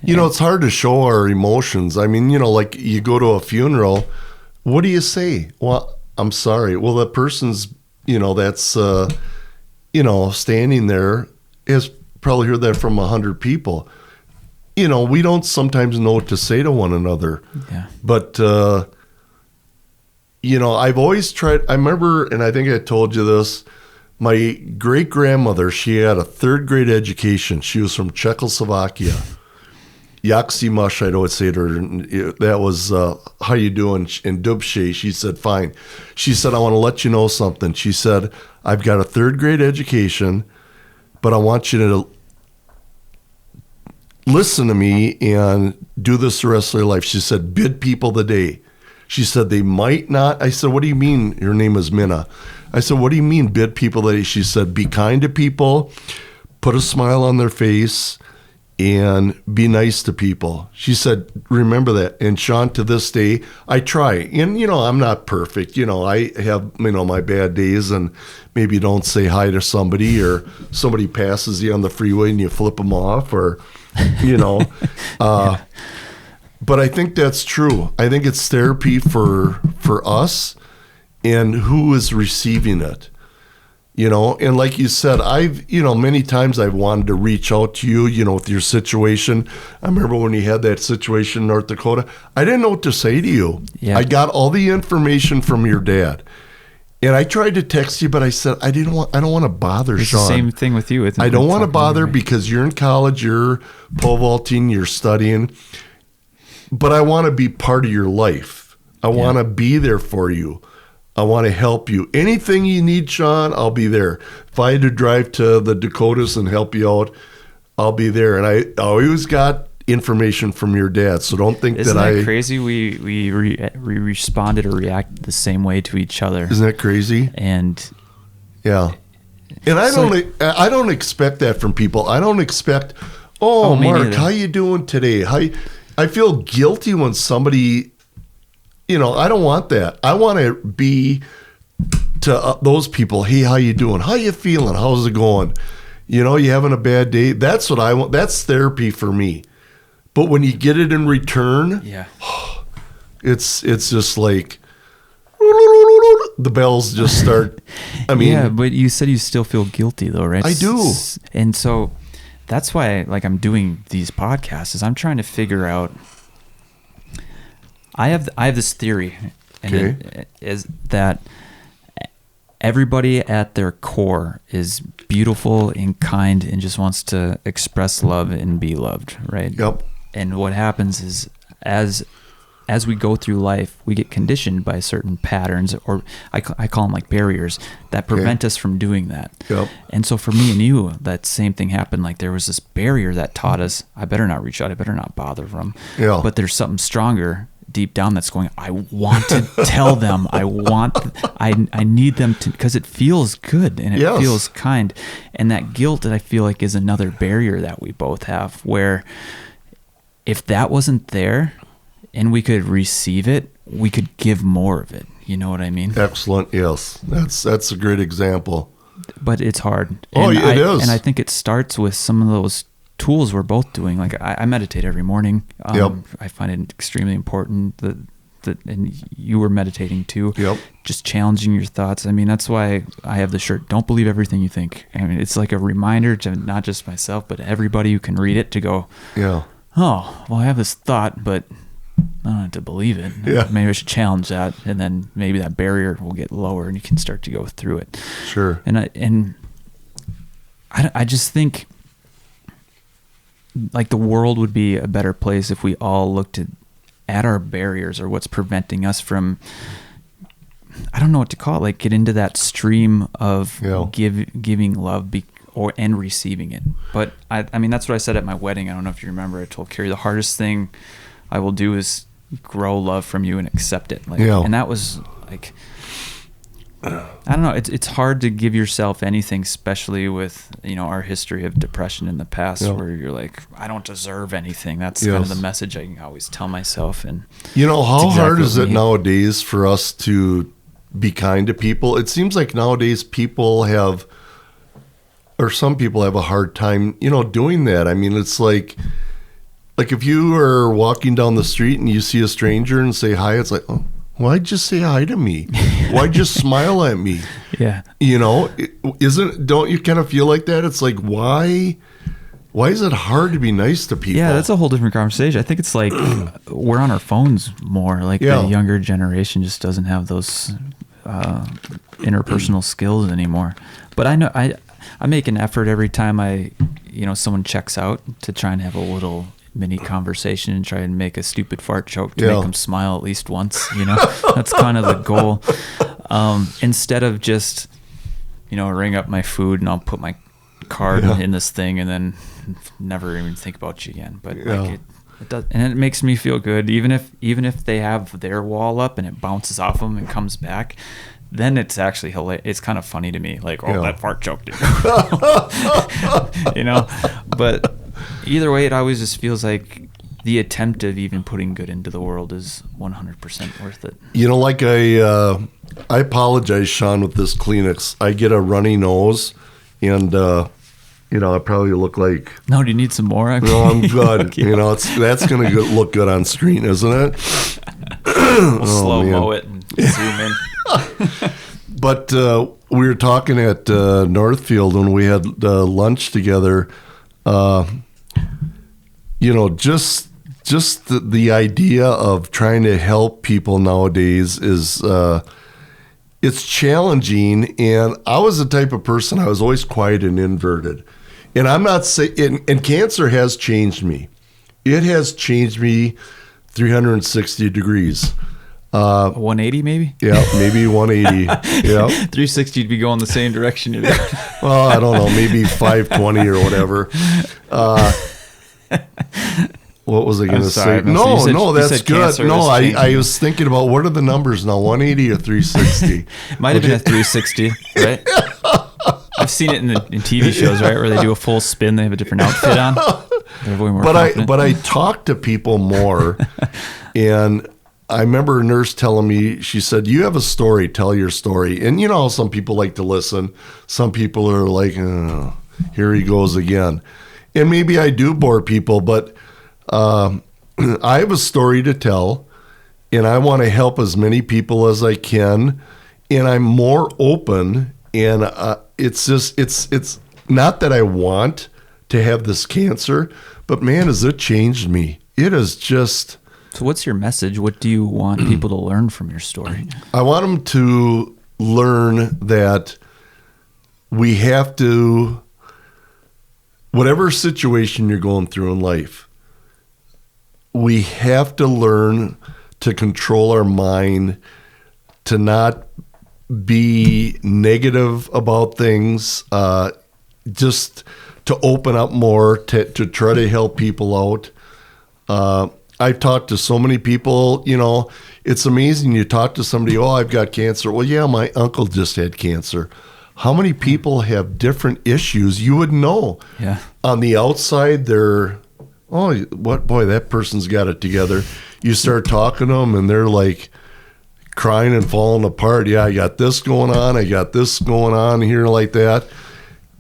You know, it's hard to show our emotions. I mean, you know, like you go to a funeral, what do you say? Well, I'm sorry. Well, that person's, you know, that's, you know, standing there has probably heard that from 100 people. You know, we don't sometimes know what to say to one another. Yeah. But, you know, I've always tried. I remember, and I think I told you this, my great-grandmother, she had a third grade education. She was from Czechoslovakia. Yaksimash, I'd always say to her, that was, how you doing? In Dubshe, she said, fine. She said, I want to let you know something. She said, I've got a third grade education, but I want you to listen to me and do this the rest of your life. She said, bid people the day. She said, they might not. I said, what do you mean? Her name is Minna. I said, what do you mean bid people the day? She said, be kind to people, put a smile on their face, and be nice to people. She said, remember that. And Sean, to this day, I try. And, you know, I'm not perfect. You know, I have, you know, my bad days, and maybe don't say hi to somebody, or somebody passes you on the freeway and you flip them off, or, you know. But I think that's true. I think it's therapy for us and who is receiving it. You know, and like you said, I've, you know, many times I've wanted to reach out to you, you know, with your situation. I remember when you had that situation in North Dakota, I didn't know what to say to you. Yeah. I got all the information from your dad. And I tried to text you, but I said, I don't want to bother it's Sean. The same thing with you. I don't want to bother because you're in college, you're pole vaulting, you're studying. But I want to be part of your life. I want to be there for you. I want to help you. Anything you need, Sean, I'll be there. If I had to drive to the Dakotas and help you out, I'll be there. And I always got information from your dad, so don't think Isn't that crazy? We responded or reacted the same way to each other. Isn't that crazy? And Yeah. And I don't expect that from people. I don't expect, oh Mark, neither. How you doing today? I feel guilty when somebody, I don't want that. I want to be to those people, hey, how you doing? How you feeling? How's it going? You having a bad day? That's what I want. That's therapy for me. But when you get it in return, it's just like the bells just start. I mean, yeah, but you said you still feel guilty though, right? I do. And so that's why I'm doing these podcasts is I'm trying to figure out. I have this theory, and it is that everybody at their core is beautiful and kind and just wants to express love and be loved, right? Yep. And what happens is as we go through life, we get conditioned by certain patterns, or I call them like barriers that prevent us from doing that. Yep. And so for me and you, that same thing happened. Like there was this barrier that taught us, I better not reach out. I better not bother them. Yeah. But there's something stronger deep down that's going, I want to tell them. I need them to, because it feels good and it feels kind. And that guilt that I feel like is another barrier that we both have, where if that wasn't there and we could receive it, we could give more of it. You know what I mean? Excellent. Yes. That's a great example. But it's hard. It is. And I think it starts with some of those tools we're both doing. Like I meditate every morning. I find it extremely important that and you were meditating too. Yep. Just challenging your thoughts. I mean, that's why I have the shirt, don't believe everything you think. I mean, it's like a reminder to not just myself, but everybody who can read it to go, oh, well, I have this thought, but I don't have to believe it. Yeah. Maybe I should challenge that, and then maybe that barrier will get lower and you can start to go through it. Sure. And I just think like the world would be a better place if we all looked at our barriers or what's preventing us from, I don't know what to call it, like get into that stream of giving love and receiving it. But I mean, that's what I said at my wedding. I don't know if you remember. I told Carrie the hardest thing I will do is grow love from you and accept it. And that was like, I don't know. It's hard to give yourself anything, especially with our history of depression in the past, where you're like, I don't deserve anything. That's kind of the message I always tell myself. And how hard is it nowadays for us to be kind to people? It seems like nowadays people have, or some people have a hard time, doing that. I mean, it's like if you are walking down the street and you see a stranger and say hi, it's like, oh, why'd you say hi to me? Why'd you smile at me? Yeah. Don't you kind of feel like that? It's like, why is it hard to be nice to people? Yeah, that's a whole different conversation. I think it's like we're on our phones more. Like the younger generation just doesn't have those interpersonal skills anymore. But I know I make an effort every time someone checks out to try and have a little mini conversation and try and make a stupid fart joke to make them smile at least once. That's kind of the goal. Instead of just ring up my food and I'll put my card in this thing and then never even think about you again. But like it does, and it makes me feel good. Even if they have their wall up and it bounces off them and comes back, then it's actually hilarious. It's kind of funny to me. Like, that fart joke did. But either way, it always just feels like the attempt of even putting good into the world is 100% worth it. Like I apologize, Sean, with this Kleenex. I get a runny nose, and I probably look like. No, do you need some more? No, I'm good. Okay. That's going to look good on screen, isn't it? We'll slow-mo it and zoom in. But we were talking at Northfield when we had lunch together. Just the idea of trying to help people nowadays is it's challenging. And I was the type of person, I was always quiet and inverted. And I'm not saying, and cancer has changed me. It has changed me 360 degrees. 180 maybe? Yeah, maybe 180. Yeah. 360 would be going the same direction you're doing. Well, I don't know, maybe 520 or whatever. What was I going to say? sorry. No, You that's said good. cancer No, was I changing. was thinking about what are the numbers now, 180 or 360? Might have been a 360, right? I've seen it in TV shows, right, where they do a full spin. They have a different outfit on. They're way more confident. But I talk to people more, and I remember a nurse telling me, she said, "You have a story, tell your story." And you know, some people like to listen. Some people are like, "Oh, here he goes again." And maybe I do bore people, but I have a story to tell, and I want to help as many people as I can. And I'm more open, and it's just, it's not that I want to have this cancer, but man, has it changed me. It is just... So what's your message? What do you want people to learn from your story? I want them to learn that we have to, whatever situation you're going through in life, we have to learn to control our mind, to not be negative about things, just to open up more, to try to help people out. I've talked to so many people, you know, it's amazing. You talk to somebody, oh, I've got cancer. Well, yeah, my uncle just had cancer. How many people have different issues? You would know. Yeah. On the outside, they're, oh, what, boy, that person's got it together. You start talking to them and they're like crying and falling apart. Yeah, I got this going on. I got this going on here like that.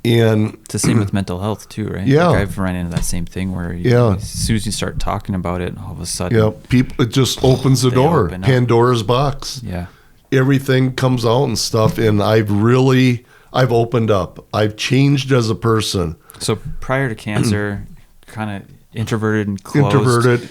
And it's the same with mental health too, right? Yeah. Like I've run into that same thing where as soon as you start talking about it, all of a sudden, yeah, people, it just opens the They door. open up. Pandora's box. yeah. Everything comes out and stuff. And I've opened up. I've changed as a person. So prior to cancer, kind of introverted and closed. Introverted.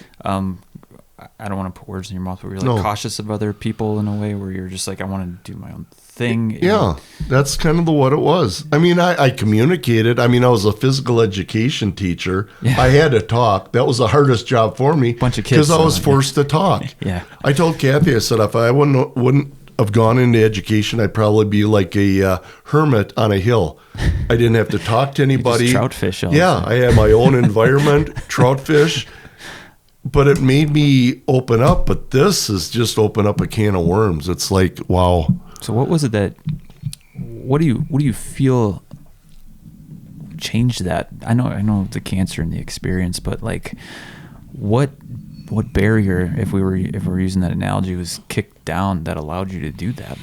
I don't want to put words in your mouth, but you're like No. cautious of other people in a way where you're just like, I want to do my own thing. Yeah, that's kind of what it was. I mean, I communicated. I mean, I was a physical education teacher. Yeah. I had to talk. That was the hardest job for me. Bunch of kids, because I was so, forced to talk. Yeah. I told Kathy, I said, if I wouldn't have gone into education, I'd probably be like a hermit on a hill. I didn't have to talk to anybody. Just trout fish. all Yeah, the I had my own environment, trout fish. But it made me open up. But this has just opened up a can of worms. It's like, wow. So what was it that? What do you feel changed that? I know the cancer and the experience, but like, what barrier, if we were using that analogy, was kicked down that allowed you to do that?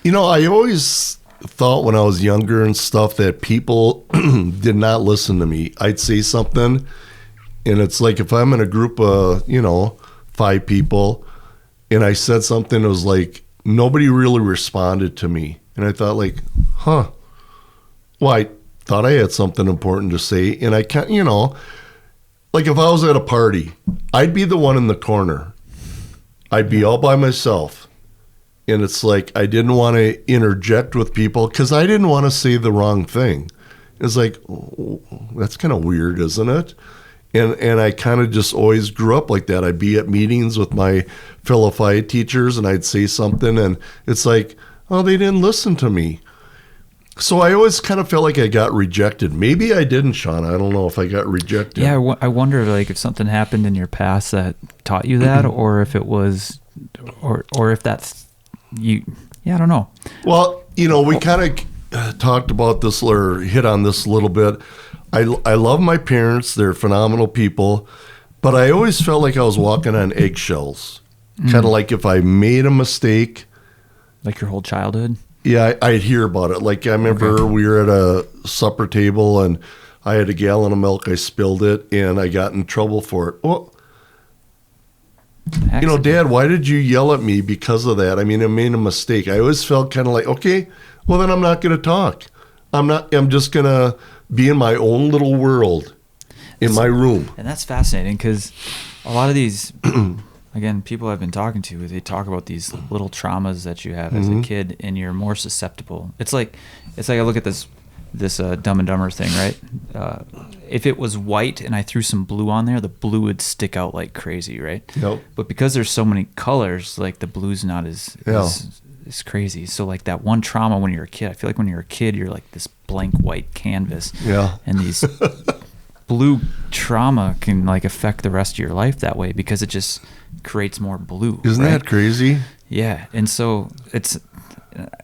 You know, I always thought when I was younger and stuff that people did not listen to me. I'd say something, and it's like if I'm in a group of, 5 people, and I said something, it was like nobody really responded to me. And I thought like, well, I thought I had something important to say. And I can't, like if I was at a party, I'd be the one in the corner. I'd be all by myself. And it's like I didn't want to interject with people because I didn't want to say the wrong thing. It's like, oh, that's kind of weird, isn't it? And I kind of just always grew up like that. I'd be at meetings with my fellow PHY teachers and I'd say something and it's like, oh, they didn't listen to me. So I always kind of felt like I got rejected. Maybe I didn't, Sean. I don't know if I got rejected. Yeah, I wonder like if something happened in your past that taught you that, or if it was, or if that's you. Yeah, I don't know. Well, we kind of talked about this or hit on this a little bit. I love my parents. They're phenomenal people. But I always felt like I was walking on eggshells. Kind of like if I made a mistake. Like your whole childhood? Yeah, I'd hear about it. Like I remember we were at a supper table and I had a gallon of milk. I spilled it and I got in trouble for it. Well, Dad, why did you yell at me because of that? I mean, I made a mistake. I always felt kind of like, okay, well then I'm not going to talk. I'm just going to be in my own little world in my room. And that's fascinating because a lot of these, again, people I've been talking to, they talk about these little traumas that you have as a kid and you're more susceptible. It's like I look at this Dumb and Dumber thing, right? If it was white and I threw some blue on there, the blue would stick out like crazy, right? Yep. But because there's so many colors, like the blue's not as crazy. So like that one trauma when you're a kid, I feel like when you're a kid, you're like this blank white canvas. Yeah. And these blue trauma can like affect the rest of your life that way because it just creates more blue. Isn't that crazy? Yeah. And so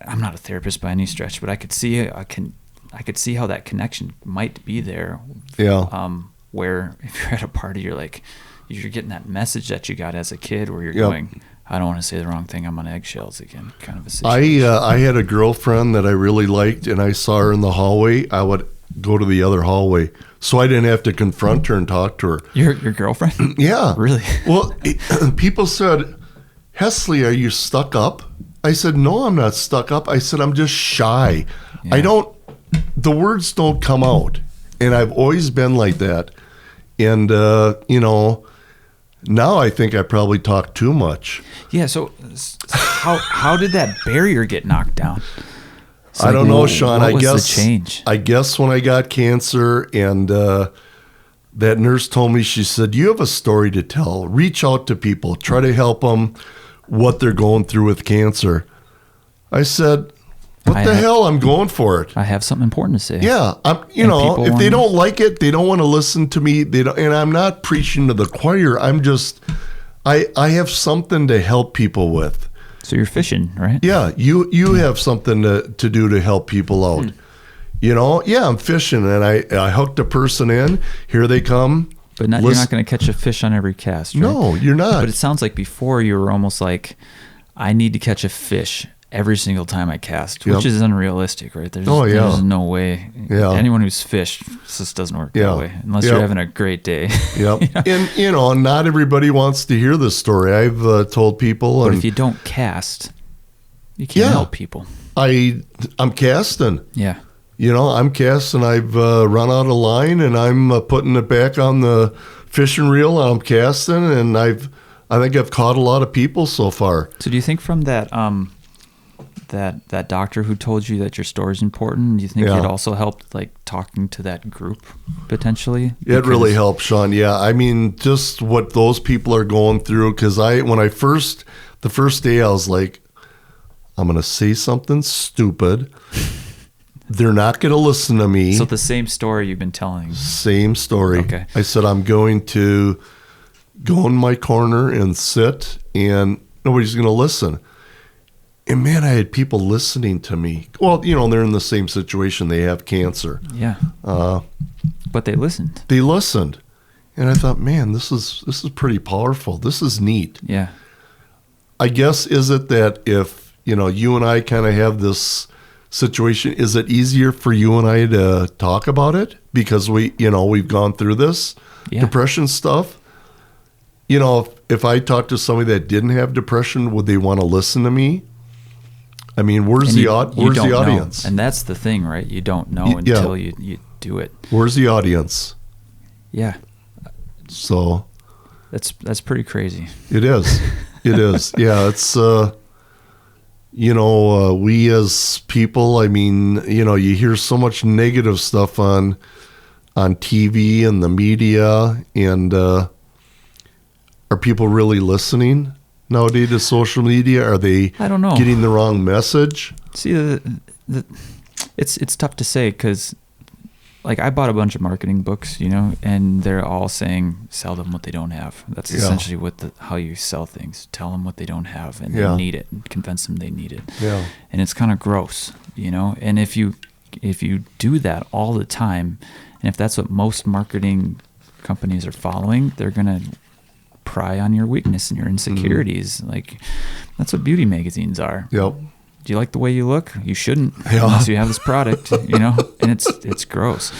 I'm not a therapist by any stretch, but I could see how that connection might be there. Yeah. Where if you're at a party, you're getting that message that you got as a kid where you're going, I don't want to say the wrong thing, I'm on eggshells again, kind of a situation. I had a girlfriend that I really liked, and I saw her in the hallway. I would go to the other hallway, so I didn't have to confront her and talk to her. Your girlfriend? Yeah. Really? Well, people said, Haesly, are you stuck up? I said, no, I'm not stuck up. I said, I'm just shy. Yeah. The words don't come out. And I've always been like that. And, now I think I probably talk too much. Yeah. So how did that barrier get knocked down? I don't know, Sean. What was the change? I guess when I got cancer and that nurse told me, she said, you have a story to tell. Reach out to people. Try to help them what they're going through with cancer. I said, what the hell? I'm going for it. I have something important to say. Yeah. If they don't like it, they don't want to listen to me. And I'm not preaching to the choir. I'm just, I have something to help people with. So you're fishing, right? Yeah. You have something to do to help people out. Yeah, I'm fishing, and I hooked a person in. Here they come. But you're not going to catch a fish on every cast, right? No, you're not. But it sounds like before you were almost like, I need to catch a fish every single time I cast, which is unrealistic, right? There's no way. Yeah. Anyone who's fished, it just doesn't work that way unless you're having a great day. Yep. And not everybody wants to hear this story. I've told people. But if you don't cast, you can't help people. I'm casting. Yeah. I'm casting. I've run out of line, and I'm putting it back on the fishing reel, and I'm casting, and I think I've caught a lot of people so far. So do you think from that that doctor who told you that your story is important, do you think it also helped, like, talking to that group potentially? It really helped, Sean. Yeah, I mean, just what those people are going through. Because the first day, I was like, I'm going to say something stupid. They're not going to listen to me. So the same story you've been telling. Same story. Okay. I said, I'm going to go in my corner and sit, and nobody's going to listen. And man, I had people listening to me. Well, they're in the same situation. They have cancer. Yeah. But they listened. They listened. And I thought, man, this is pretty powerful. This is neat. Yeah. I guess, is it that if, you and I kind of have this situation, is it easier for you and I to talk about it because we've gone through this depression stuff? If I talk to somebody that didn't have depression, would they want to listen to me? I mean, where's the audience? And that's the thing, right? You don't know until you do it. Where's the audience? Yeah. So that's pretty crazy. It is. It is. Yeah, it's we as people, I mean, you hear so much negative stuff on TV and the media, and are people really listening nowadays to social media? Are they I don't know. Getting the wrong message? See, it's tough to say because, like, I bought a bunch of marketing books, and they're all saying sell them what they don't have. That's essentially how you sell things. Tell them what they don't have, and they need it, and convince them they need it. Yeah. And it's kind of gross, And if you do that all the time, and if that's what most marketing companies are following, they're gonna pry on your weakness and your insecurities. Mm-hmm. Like, that's what beauty magazines are. Yep. Do you like the way you look? You shouldn't unless you have this product, and it's gross.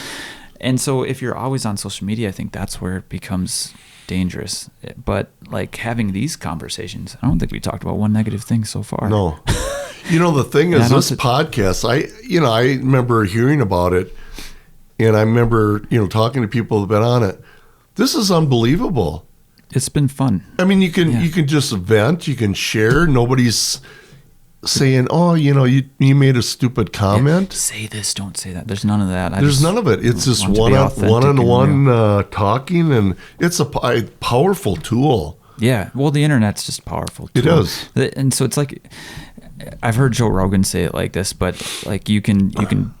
And so if you're always on social media, I think that's where it becomes dangerous. But like having these conversations, I don't think we talked about one negative thing so far. No. The thing is, this podcast, I remember hearing about it, and I remember, talking to people who've been on it. This is unbelievable. It's been fun. I mean, you can just vent, you can share. Nobody's saying, "Oh, you made a stupid comment." Yeah, say this, don't say that. There's none of that. There's none of it. It's just one-on-one talking, and it's a powerful tool. Yeah. Well, the internet's just powerful. It is. And so it's like, I've heard Joe Rogan say it like this, but like you can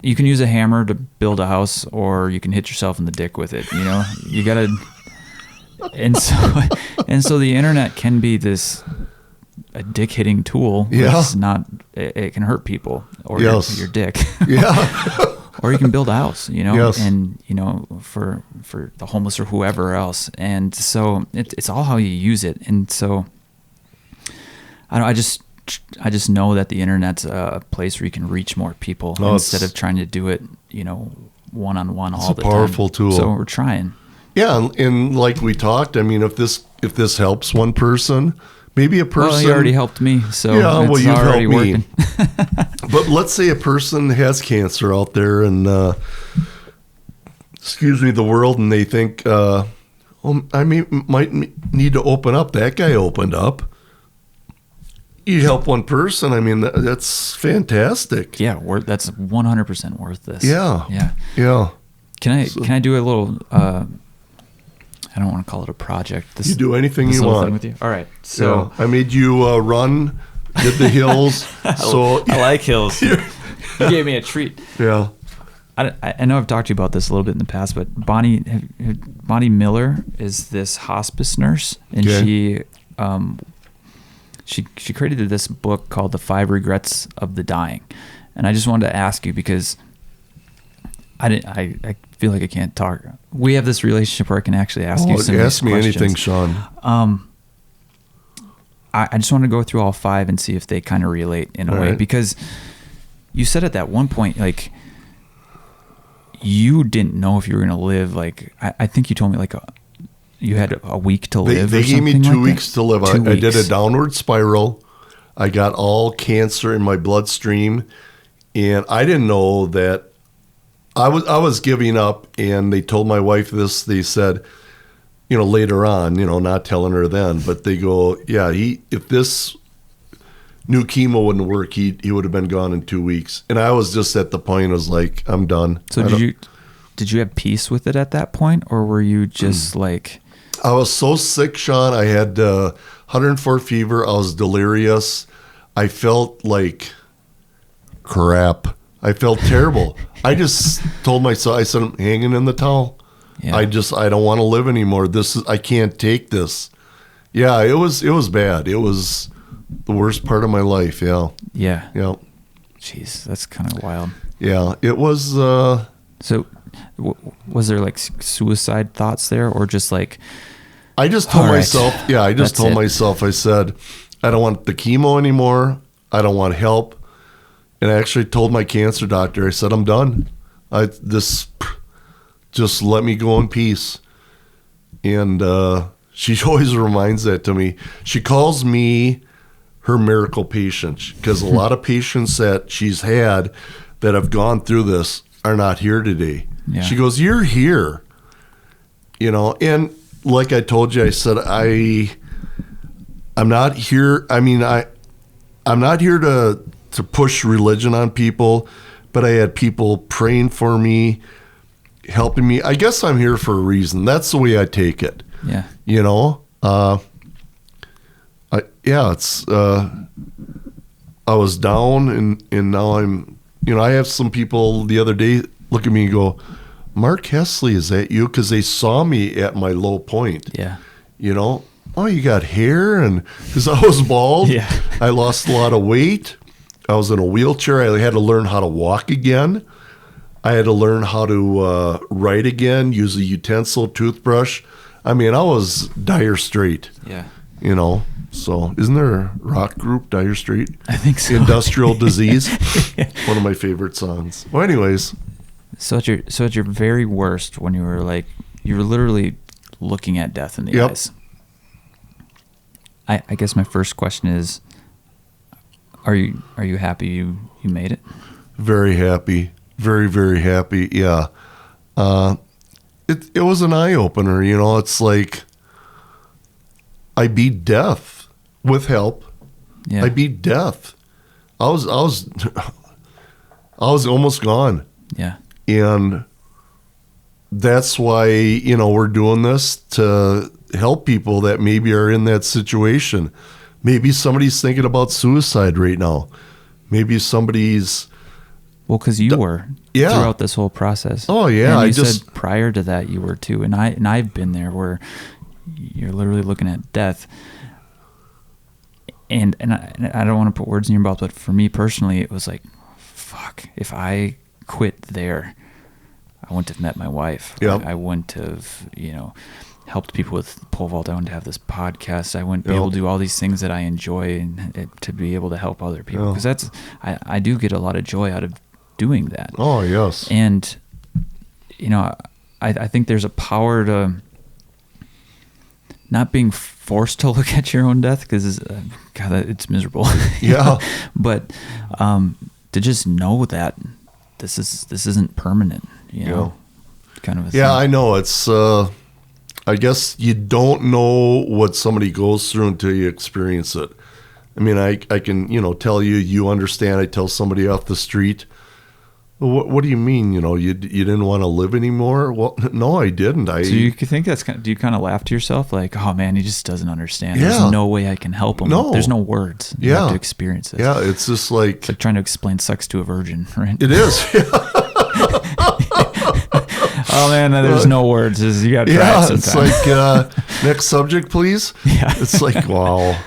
you can use a hammer to build a house, or you can hit yourself in the dick with it. You know, you gotta, and so the internet can be a dick hitting tool. Yeah. It's not, it can hurt people or Yes. your dick. Yeah. Or you can build a house, you know, Yes. and, you know, for the homeless or whoever else. And so it's all how you use it. And so I just know that the internet's a place where you can reach more people instead of trying to do it, you know, one-on-one all the time. It's a powerful tool. So we're trying. Yeah, and like we talked, I mean, if this helps one person, maybe a person. Well, he already helped me, so Yeah, it's well, you've already helped me. working. But let's say a person has cancer out there and, the world, and they think, might need to open up. That guy opened up. You help one person, I mean, that's fantastic. Yeah, that's 100% worth this. Yeah. Yeah. Yeah. Can I do a little? I don't want to call it a project. You do anything you little want. thing with you. All right. So I made you run, did the hills. So I like hills. You gave me a treat. Yeah. I know I've talked to you about this a little bit in the past, but Bonnie Miller is this hospice nurse, and she created this book called The 5 Regrets of the Dying. And I just wanted to ask you, because I feel like I can't talk. We have this relationship where I can actually ask you some of these Ask me questions. anything, Sean. I just want to go through all 5 and see if they kind of relate in a way. Right. Because you said at that one point, like, you didn't know if you were going to live. Like, I think you told me, like, you had a week to live. They gave me 2 weeks to live. 2 I did a weeks. downward spiral. I got all cancer in my bloodstream, and I didn't know that. I was giving up, and they told my wife this. They said, later on, not telling her then, but they go, yeah, if this new chemo wouldn't work, he would have been gone in 2 weeks. And I was just at the point, I was like, I'm done. So did you have peace with it at that point, or were you just like? I was so sick, Sean. I had 104 fever. I was delirious. I felt like crap. I felt terrible. I just told myself, I said, I'm hanging in the towel. Yeah. I don't want to live anymore. I can't take this. Yeah, it was bad. It was the worst part of my life. Yeah. Yeah. Yeah. Jeez, that's kind of wild. Yeah, it was. So, was there like suicide thoughts there, or just like? I just told All right. myself. Yeah, I just That's told it. myself. I said, I don't want the chemo anymore. I don't want help. And I actually told my cancer doctor, I said, I'm done. Just let me go in peace. And she always reminds that to me. She calls me her miracle patient, because a lot of patients that she's had that have gone through this are not here today. Yeah. She goes, you're here. And like I told you, I said, I'm not here. I mean, I'm not here to push religion on people, but I had people praying for me, helping me. I guess I'm here for a reason. That's the way I take it. Yeah. I was down, and now I'm, I have some people the other day look at me and go, Mark Haesly, is that you? Because they saw me at my low point. Yeah. Oh, you got hair? And because I was bald, Yeah. I lost a lot of weight. I was in a wheelchair. I had to learn how to walk again. I had to learn how to write again, use a utensil, toothbrush. I mean, I was dire straight. Yeah. So isn't there a rock group, Dire Straits? I think so. Industrial Disease. One of my favorite songs. Well, anyways. So at your very worst, when you were literally looking at death in the Yep. eyes. I guess my first question is, are you happy you made it? Very happy. Very, very happy. Yeah. It was an eye opener. It's like I beat death with help. Yeah. I beat death. I was almost gone. Yeah. And that's why, we're doing this to help people that maybe are in that situation. Maybe somebody's thinking about suicide right now. Maybe somebody's Well, because you were throughout this whole process. Oh yeah, and you said prior to that you were too, and I've been there where you're literally looking at death. And I don't want to put words in your mouth, but for me personally, it was like, fuck, if I quit there, I wouldn't have met my wife. Yep. I wouldn't have, helped people with pole vault. I wouldn't have this podcast. I wouldn't be able to do all these things that I enjoy and to be able to help other people. Because I do get a lot of joy out of doing that. Oh, yes. And, I think there's a power to not being forced to look at your own death, because God, it's miserable. Yeah. But to just know that this isn't permanent, kind of a thing. Yeah, I know. It's I guess you don't know what somebody goes through until you experience it. I mean, I can tell you understand. I tell somebody off the street, well, what do you mean? You didn't want to live anymore? Well, no, I didn't. So you think do you kind of laugh to yourself like, oh man, he just doesn't understand. Yeah. There's no way I can help him. No. There's no words. You have to experience it. Yeah, it's just like... It's like trying to explain sex to a virgin, right? It is. Oh man, there's no words. You got to try it sometime. It's like, next subject, please. Yeah. It's like, wow.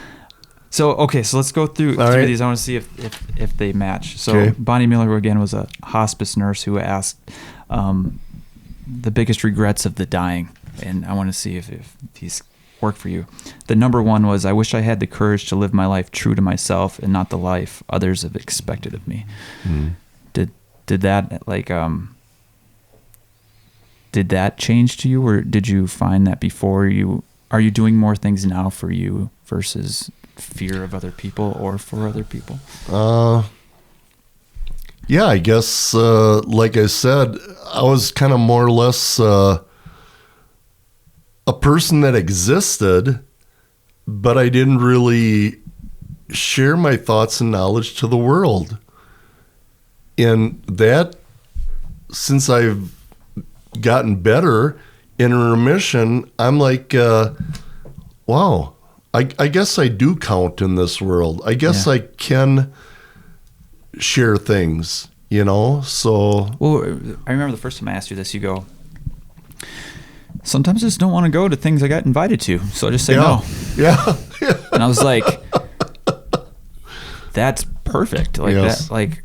So let's go through right. these. I want to see if they match. So Bonnie Miller again was a hospice nurse who asked the biggest regrets of the dying, and I want to see if these work for you. The number one was, I wish I had the courage to live my life true to myself and not the life others have expected of me. Mm. Did that did that change to you, or did you find that before are you doing more things now for you versus fear of other people or for other people? Yeah, I guess, like I said, I was kind of more or less a person that existed, but I didn't really share my thoughts and knowledge to the world. And that, since I've gotten better in remission, I'm like, wow, I guess I do count in this world. I guess I can share things, so. Well, I remember the first time I asked you this, you go, sometimes I just don't want to go to things I got invited to, so I just say no. Yeah. And I was like, that's perfect. Like that, like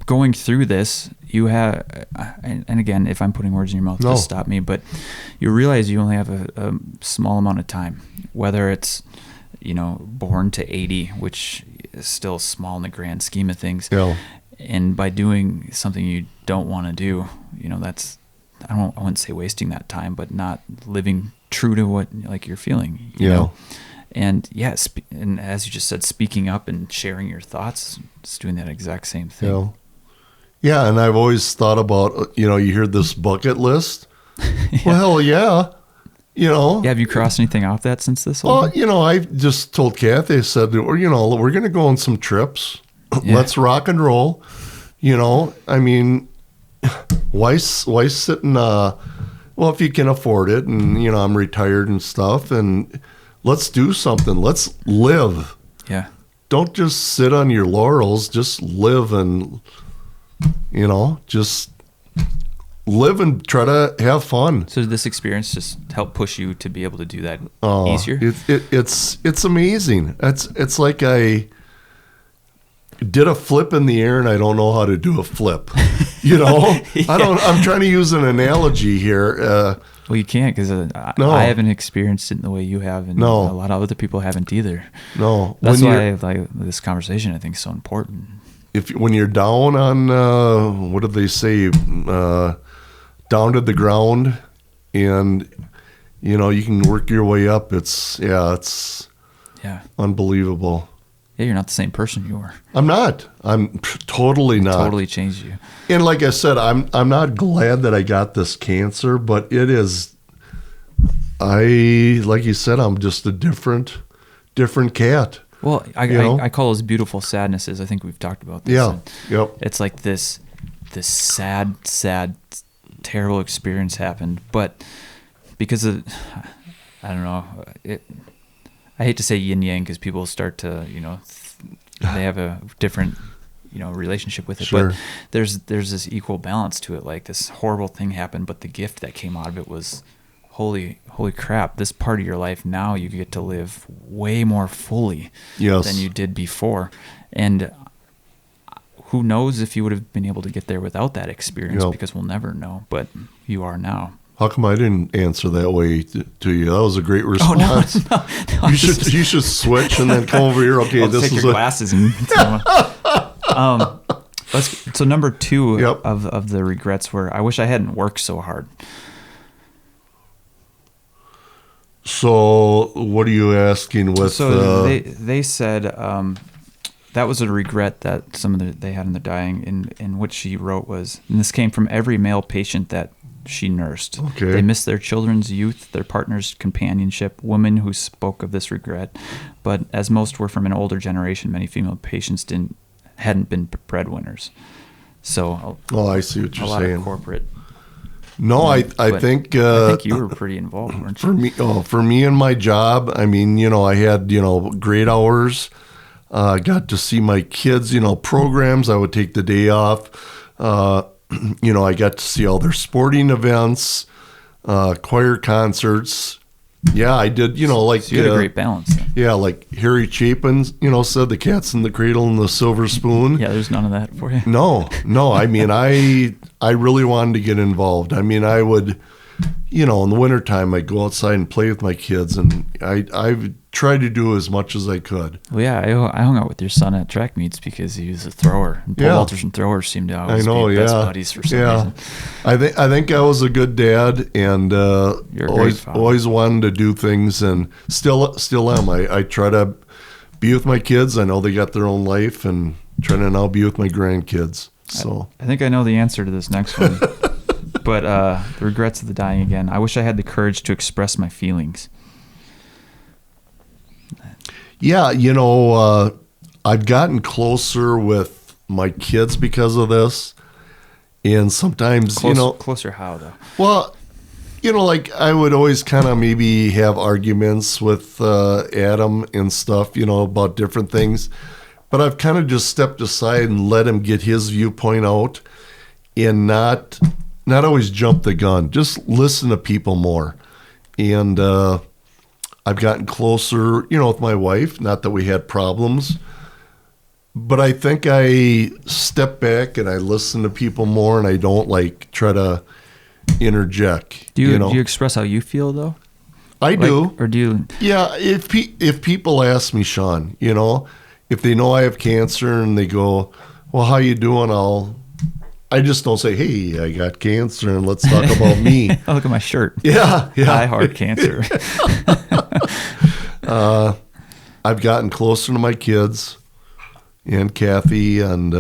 going through this, you have, and again, if I'm putting words in your mouth, just stop me, but you realize you only have a small amount of time, whether it's, born to 80, which is still small in the grand scheme of things. Yeah. And by doing something you don't want to do, that's, I wouldn't say wasting that time, but not living true to what you're feeling, you know? And and as you just said, speaking up and sharing your thoughts, it's doing that exact same thing. Yeah, and I've always thought about, you hear this bucket list. Well, hell yeah. Have you crossed anything off that since this whole thing? I just told Kathy, I said, we're going to go on some trips. Let's rock and roll. I mean, why sit in, well, if you can afford it, and, I'm retired and stuff, and let's do something. Let's live. Yeah. Don't just sit on your laurels. Just live and, just live and try to have fun. So did this experience just help push you to be able to do that easier? It's amazing. It's like I did a flip in the air and I don't know how to do a flip. I'm trying to use an analogy here. Well, you can't, because I haven't experienced it in the way you have, and a lot of other people haven't either. No, that's why this conversation I think is so important. When you're down on what did they say, down to the ground, and you can work your way up. It's unbelievable. Yeah, you're not the same person you were. I'm not. I'm totally not. Totally changed you. And like I said, I'm not glad that I got this cancer, but it is. Like you said, I'm just a different cat. Well, I call those beautiful sadnesses. I think we've talked about this. Yeah. Yep. It's like this sad, terrible experience happened, but because of, I don't know, I hate to say yin yang, because people start to, they have a different relationship with it. Sure. But there's this equal balance to it. Like, this horrible thing happened, but the gift that came out of it was, holy crap, this part of your life now you get to live way more fully than you did before. And who knows if you would have been able to get there without that experience, because we'll never know, but you are now. How come I didn't answer that way to you? That was a great response. Oh, no. You should switch and then come over here. Okay, this take is your glasses and so number 2 of the regrets were, I wish I hadn't worked so hard. So what are you asking with? So they said that was a regret that they had in their dying, in which she wrote was, and this came from every male patient that she nursed. Okay. They missed their children's youth, their partner's companionship, women who spoke of this regret. But as most were from an older generation, many female patients hadn't been breadwinners. So I see what you're saying. A lot of corporate. No, I think you were pretty involved, weren't you? For me and my job, I mean, I had great hours. Got to see my kids, programs. I would take the day off. I got to see all their sporting events, choir concerts. Yeah, I did, like... So you had a great balance. Then. Yeah, like Harry Chapin, said the cat's in the cradle and the silver spoon. Yeah, there's none of that for you. No. I mean, I really wanted to get involved. I mean, I would, in the wintertime, I'd go outside and play with my kids, and I tried to do as much as I could. Well, yeah, I hung out with your son at track meets because he was a thrower. And pole vaulters and throwers seemed to always be best buddies for some reason. I think I was a good dad, and always wanted to do things, and still am. I try to be with my kids. I know they got their own life, and try to now be with my grandkids. So I think I know the answer to this next one. But the regrets of the dying again. I wish I had the courage to express my feelings. Yeah, I've gotten closer with my kids because of this. And sometimes, Closer how, though? Well, like I would always kind of maybe have arguments with Adam and stuff, about different things. But I've kind of just stepped aside and let him get his viewpoint out and not always jump the gun. Just listen to people more. And I've gotten closer, with my wife. Not that we had problems, but I think I step back and I listen to people more, and I don't try to interject. Do you express how you feel though? I do. Or do you? Yeah. If people ask me, Sean, if they know I have cancer and they go, "Well, how you doing?" I just don't say, "Hey, I got cancer, and let's talk about me." Oh, look at my shirt. Yeah. I heart cancer. I've gotten closer to my kids and Kathy, and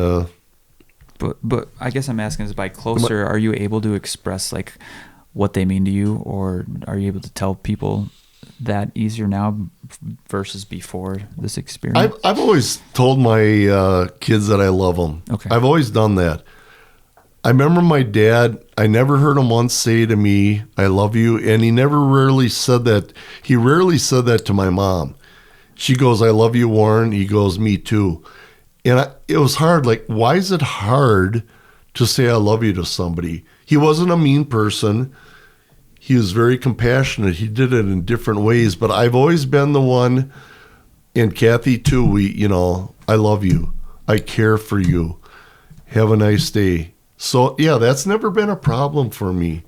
but I guess I'm asking is by closer, are you able to express what they mean to you, or are you able to tell people that easier now versus before this experience? I've always told my kids that I love them. Okay. I've always done that. I remember my dad, I never heard him once say to me, "I love you," and he rarely said that. He rarely said that to my mom. She goes, "I love you, Warren." He goes, "Me too." And it was hard. Why is it hard to say I love you to somebody? He wasn't a mean person. He was very compassionate. He did it in different ways, but I've always been the one, and Kathy too, I love you. I care for you. Have a nice day. So, yeah, that's never been a problem for me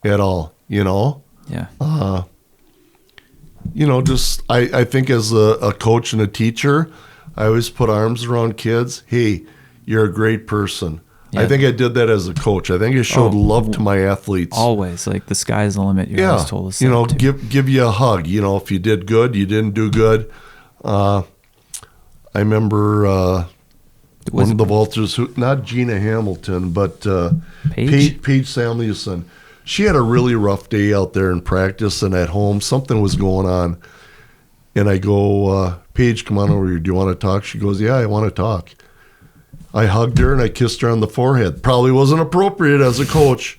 at all, Yeah. Just I think as a coach and a teacher, I always put arms around kids. Hey, you're a great person. Yeah. I think I did that as a coach. I think I showed love to my athletes. Always. The sky's the limit. You always told us that give you a hug. If you did good, you didn't do good. I remember... one of the vaulters, not Gina Hamilton, but Paige Samuelson. She had a really rough day out there in practice and at home. Something was going on. And I go, "Paige, come on over here. Do you want to talk?" She goes, "Yeah, I want to talk." I hugged her and I kissed her on the forehead. Probably wasn't appropriate as a coach.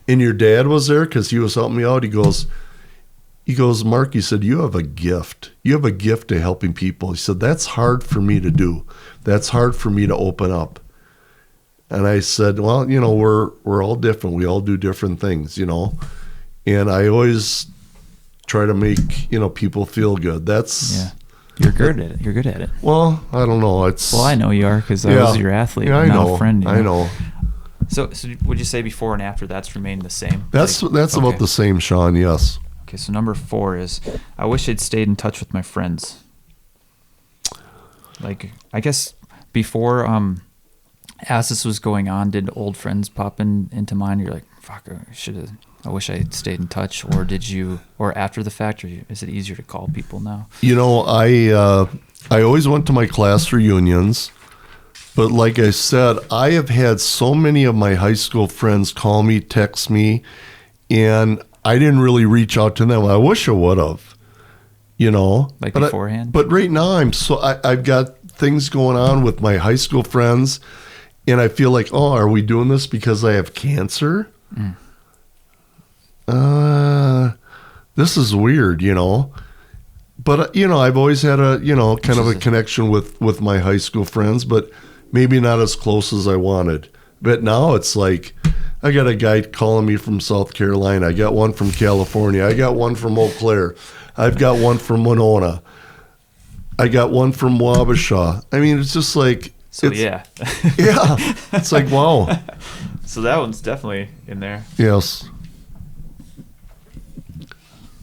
And your dad was there because he was helping me out. He he goes, Mark, he said, you have a gift. You have a gift to helping people. He said, that's hard for me to do. That's hard for me to open up. And I said, well, we're all different. We all do different things, And I always try to make, people feel good. That's... You're good at it. You're good at it. Well, I don't know. Well, I know you are because I was your athlete, I not know. a friend. I know. So would you say before and after that's remained the same? That's about the same, Sean, yes. Okay, so number 4 is, I wish I'd stayed in touch with my friends. Like, I guess before as this was going on, did old friends pop into mind? You're like, fuck, I wish I had stayed in touch. Or did you, or after the fact, or is it easier to call people now? I always went to my class reunions. But like I said, I have had so many of my high school friends call me, text me, and I didn't really reach out to them. I wish I would have, Like beforehand? But right now, I've got things going on with my high school friends, and I feel like, oh, are we doing this because I have cancer? This is weird, But, I've always had a, kind of a connection with my high school friends, but maybe not as close as I wanted. But now it's like, I got a guy calling me from South Carolina. I got one from California. I got one from Eau Claire. I've got one from Winona. I got one from Wabasha. I mean, it's just like... yeah. Yeah. It's like, wow. So that one's definitely in there. Yes.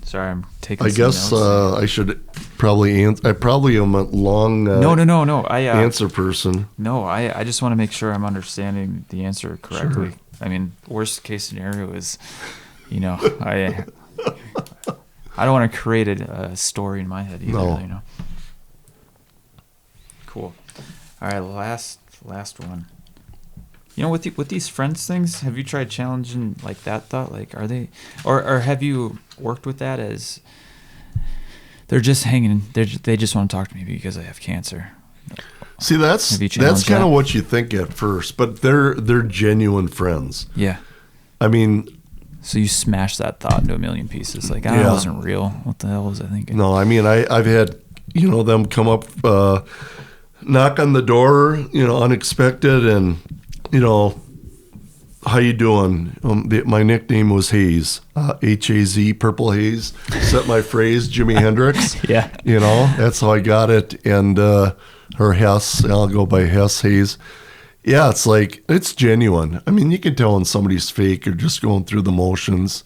Sorry, I'm taking I some guess notes. I should probably answer. I probably am a long No. answer person. No, I just want to make sure I'm understanding the answer correctly. Sure. I mean, worst case scenario is, I don't want to create a story in my head either. No. Cool. All right, last one. With these friends things, have you tried challenging like that thought? Like, are they, or have you worked with that as they're just hanging? They just want to talk to me because I have cancer. See, that's kind of what you think at first, but they're genuine friends. Yeah. I mean, so you smash that thought into a million pieces. Like, that wasn't real. What the hell was I thinking? No, I mean, I've had them come up, knock on the door, unexpected, and how you doing? My nickname was Haze, H-A-Z, Purple Haze. Set my phrase, Jimi Hendrix. Yeah. That's how I got it. And her Hess, I'll go by Hess Haze. Yeah, it's like, it's genuine. I mean, you can tell when somebody's fake or just going through the motions.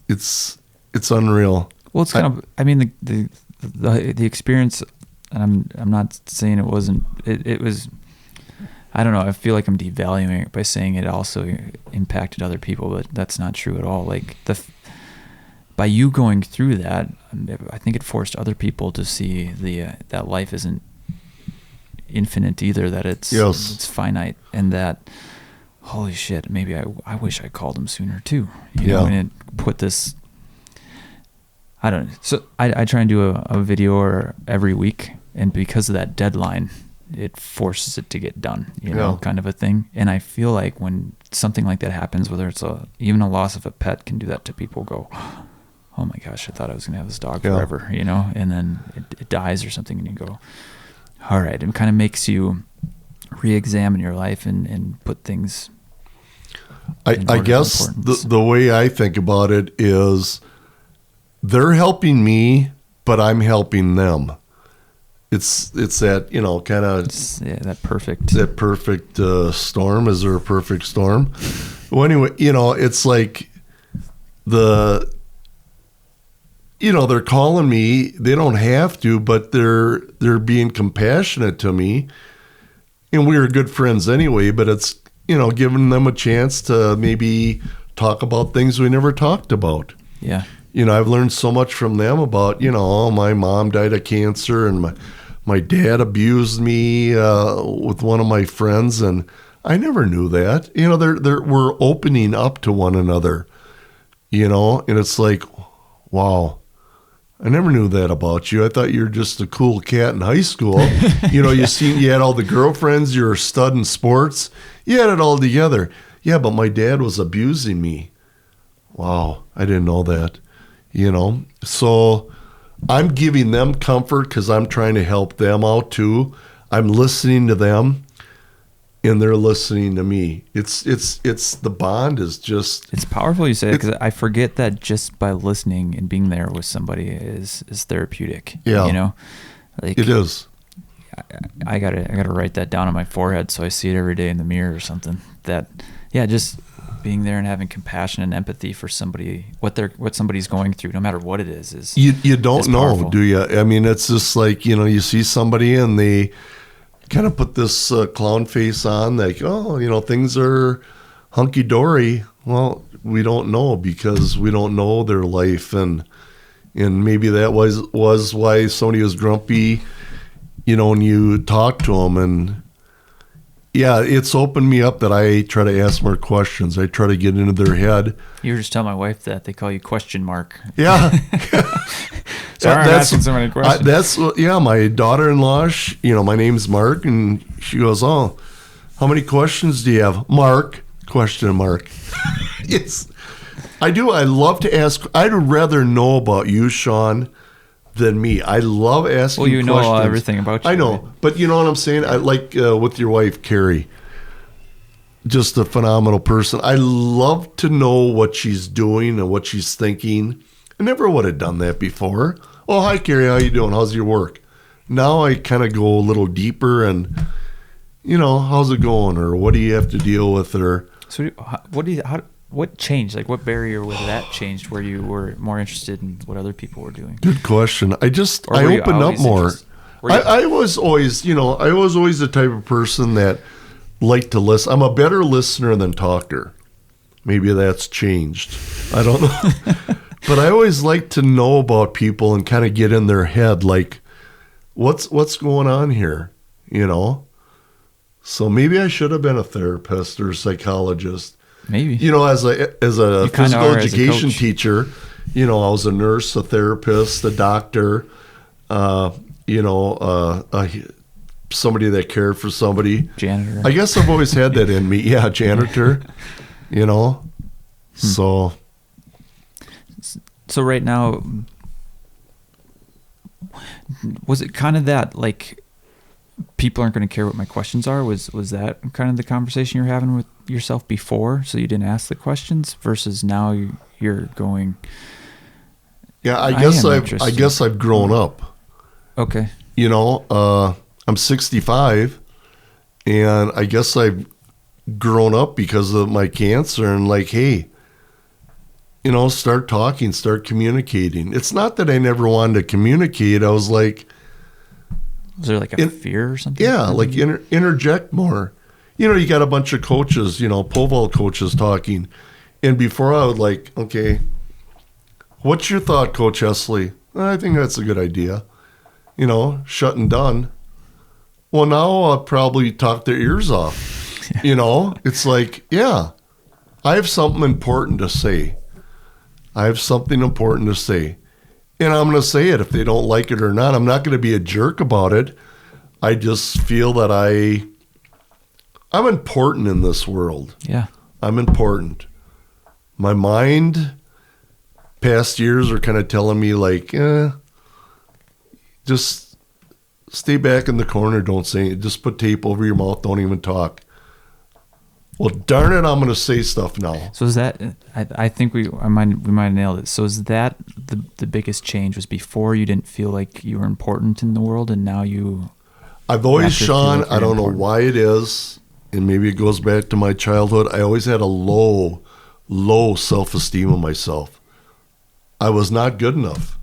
It's unreal. Well, it's kind of, I mean, the experience, and I'm not saying it wasn't, it was, I don't know, I feel like I'm devaluing it by saying it also impacted other people, but that's not true at all. Like, by you going through that, I think it forced other people to see that life isn't infinite either, that it's finite, and that, holy shit, maybe I wish I called him sooner too. And it put this, I don't know. So I try and do a video every week, and because of that deadline, it forces it to get done, kind of a thing. And I feel like when something like that happens, whether it's even a loss of a pet can do that to people, go, oh my gosh, I thought I was going to have this dog forever, and then it dies or something, and you go, all right. It kind of makes you re-examine your life and put things. I guess the way I think about it is they're helping me, but I'm helping them. It's that, kind of that perfect storm. Is there a perfect storm? Well, anyway, it's like they're calling me. They don't have to, but they're being compassionate to me, and we were good friends anyway. But it's giving them a chance to maybe talk about things we never talked about. Yeah. I've learned so much from them about, my mom died of cancer, and my dad abused me with one of my friends, and I never knew that. We're opening up to one another, and it's like, wow, I never knew that about you. I thought you were just a cool cat in high school. You had all the girlfriends, you were a stud in sports, you had it all together. Yeah, but my dad was abusing me. Wow, I didn't know that. So I'm giving them comfort because I'm trying to help them out too. I'm listening to them, and they're listening to me. It's the bond is just. It's powerful you say it, because I forget that just by listening and being there with somebody is therapeutic. Yeah, like it is. I gotta write that down on my forehead so I see it every day in the mirror or something. Just being there and having compassion and empathy for somebody, what somebody's going through, no matter what it is you don't know, powerful. do you? I mean, it's just like, you see somebody and they kind of put this clown face on, like, things are hunky dory. Well, we don't know because we don't know their life, and maybe that was why somebody was grumpy, when you talk to them. And yeah, it's opened me up that I try to ask more questions. I try to get into their head. You were just telling my wife that they call you question mark. Yeah. Sorry, I'm asking so many questions. My daughter-in-law, my name's Mark, and she goes, "Oh, how many questions do you have?" Mark, question mark. I do. I love to ask. I'd rather know about you, Sean, than me. I love asking questions. Well, you know everything about you. I know, right? But you know what I'm saying? I like with your wife, Carrie, just a phenomenal person. I love to know what she's doing and what she's thinking. I never would have done that before. "Oh, hi, Carrie. How you doing? How's your work?" Now I kind of go a little deeper and, how's it going? Or what do you have to deal with? Or so what changed? Like, what barrier was that changed where you were more interested in what other people were doing? Good question. I opened up more. I was always the type of person that liked to listen. I'm a better listener than talker. Maybe that's changed. I don't know. But I always like to know about people and kind of get in their head, like, what's going on here, So maybe I should have been a therapist or a psychologist. Maybe. As a physical education teacher, I was a nurse, a therapist, a doctor, somebody that cared for somebody. Janitor. I guess I've always had that in me. Yeah, janitor, So right now, was it kind of that, like, people aren't going to care what my questions are? Was that kind of the conversation you're having with yourself before, so you didn't ask the questions, versus now you're going? Yeah, I guess I've grown up. Okay. I'm 65, and I guess I've grown up because of my cancer, and like, hey, start talking, start communicating. It's not that I never wanted to communicate. I was like, was there like a fear or something? Yeah, like interject more. You got a bunch of coaches, pole vault coaches talking. And before I would like, okay, what's your thought, Coach Haesly? I think that's a good idea. Shut and done. Well, now I'll probably talk their ears off. It's like, yeah, I have something important to say. And I'm going to say it if they don't like it or not. I'm not going to be a jerk about it. I just feel that I'm important in this world. Yeah. I'm important. My mind, past years are kind of telling me like, just stay back in the corner. Don't say it. Just put tape over your mouth. Don't even talk. Well, darn it, I'm going to say stuff now. So is that? I think we might have nailed it. So is that the biggest change? Was before you didn't feel like you were important in the world, and now you? I've always, Sean, I don't know why it is, and maybe it goes back to my childhood. I always had a low self-esteem of myself. I was not good enough,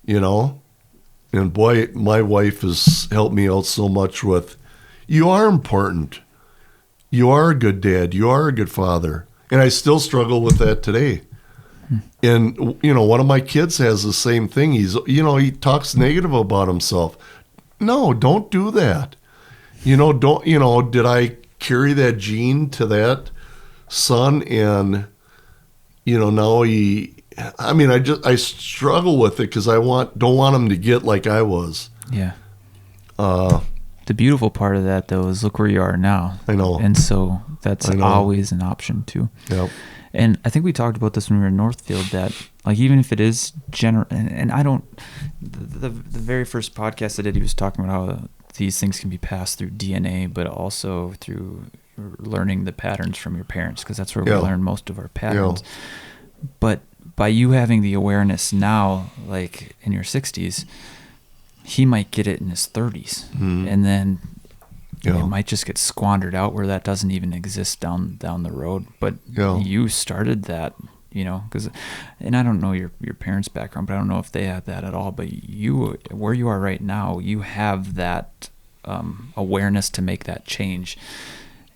And boy, my wife has helped me out so much with, you are important. You are a good dad. You are a good father. And I still struggle with that today. And, one of my kids has the same thing. He talks negative about himself. No, don't do that. Did I carry that gene to that son? And, now I struggle with it because don't want him to get like I was. Yeah. The beautiful part of that, though, is look where you are now. I know. And so that's always an option, too. Yep. And I think we talked about this when we were in Northfield, that Like, even if it is general, and I don't, the very first podcast I did, he was talking about how these things can be passed through DNA, but also through learning the patterns from your parents, because that's where we learn most of our patterns. But by you having the awareness now, like in your 60s, he might get it in his 30s, and then it might just get squandered out where that doesn't even exist down the road. But you started that, you know, and I don't know your parents' background, but I don't know if they had that at all. But you, where you are right now, you have that awareness to make that change,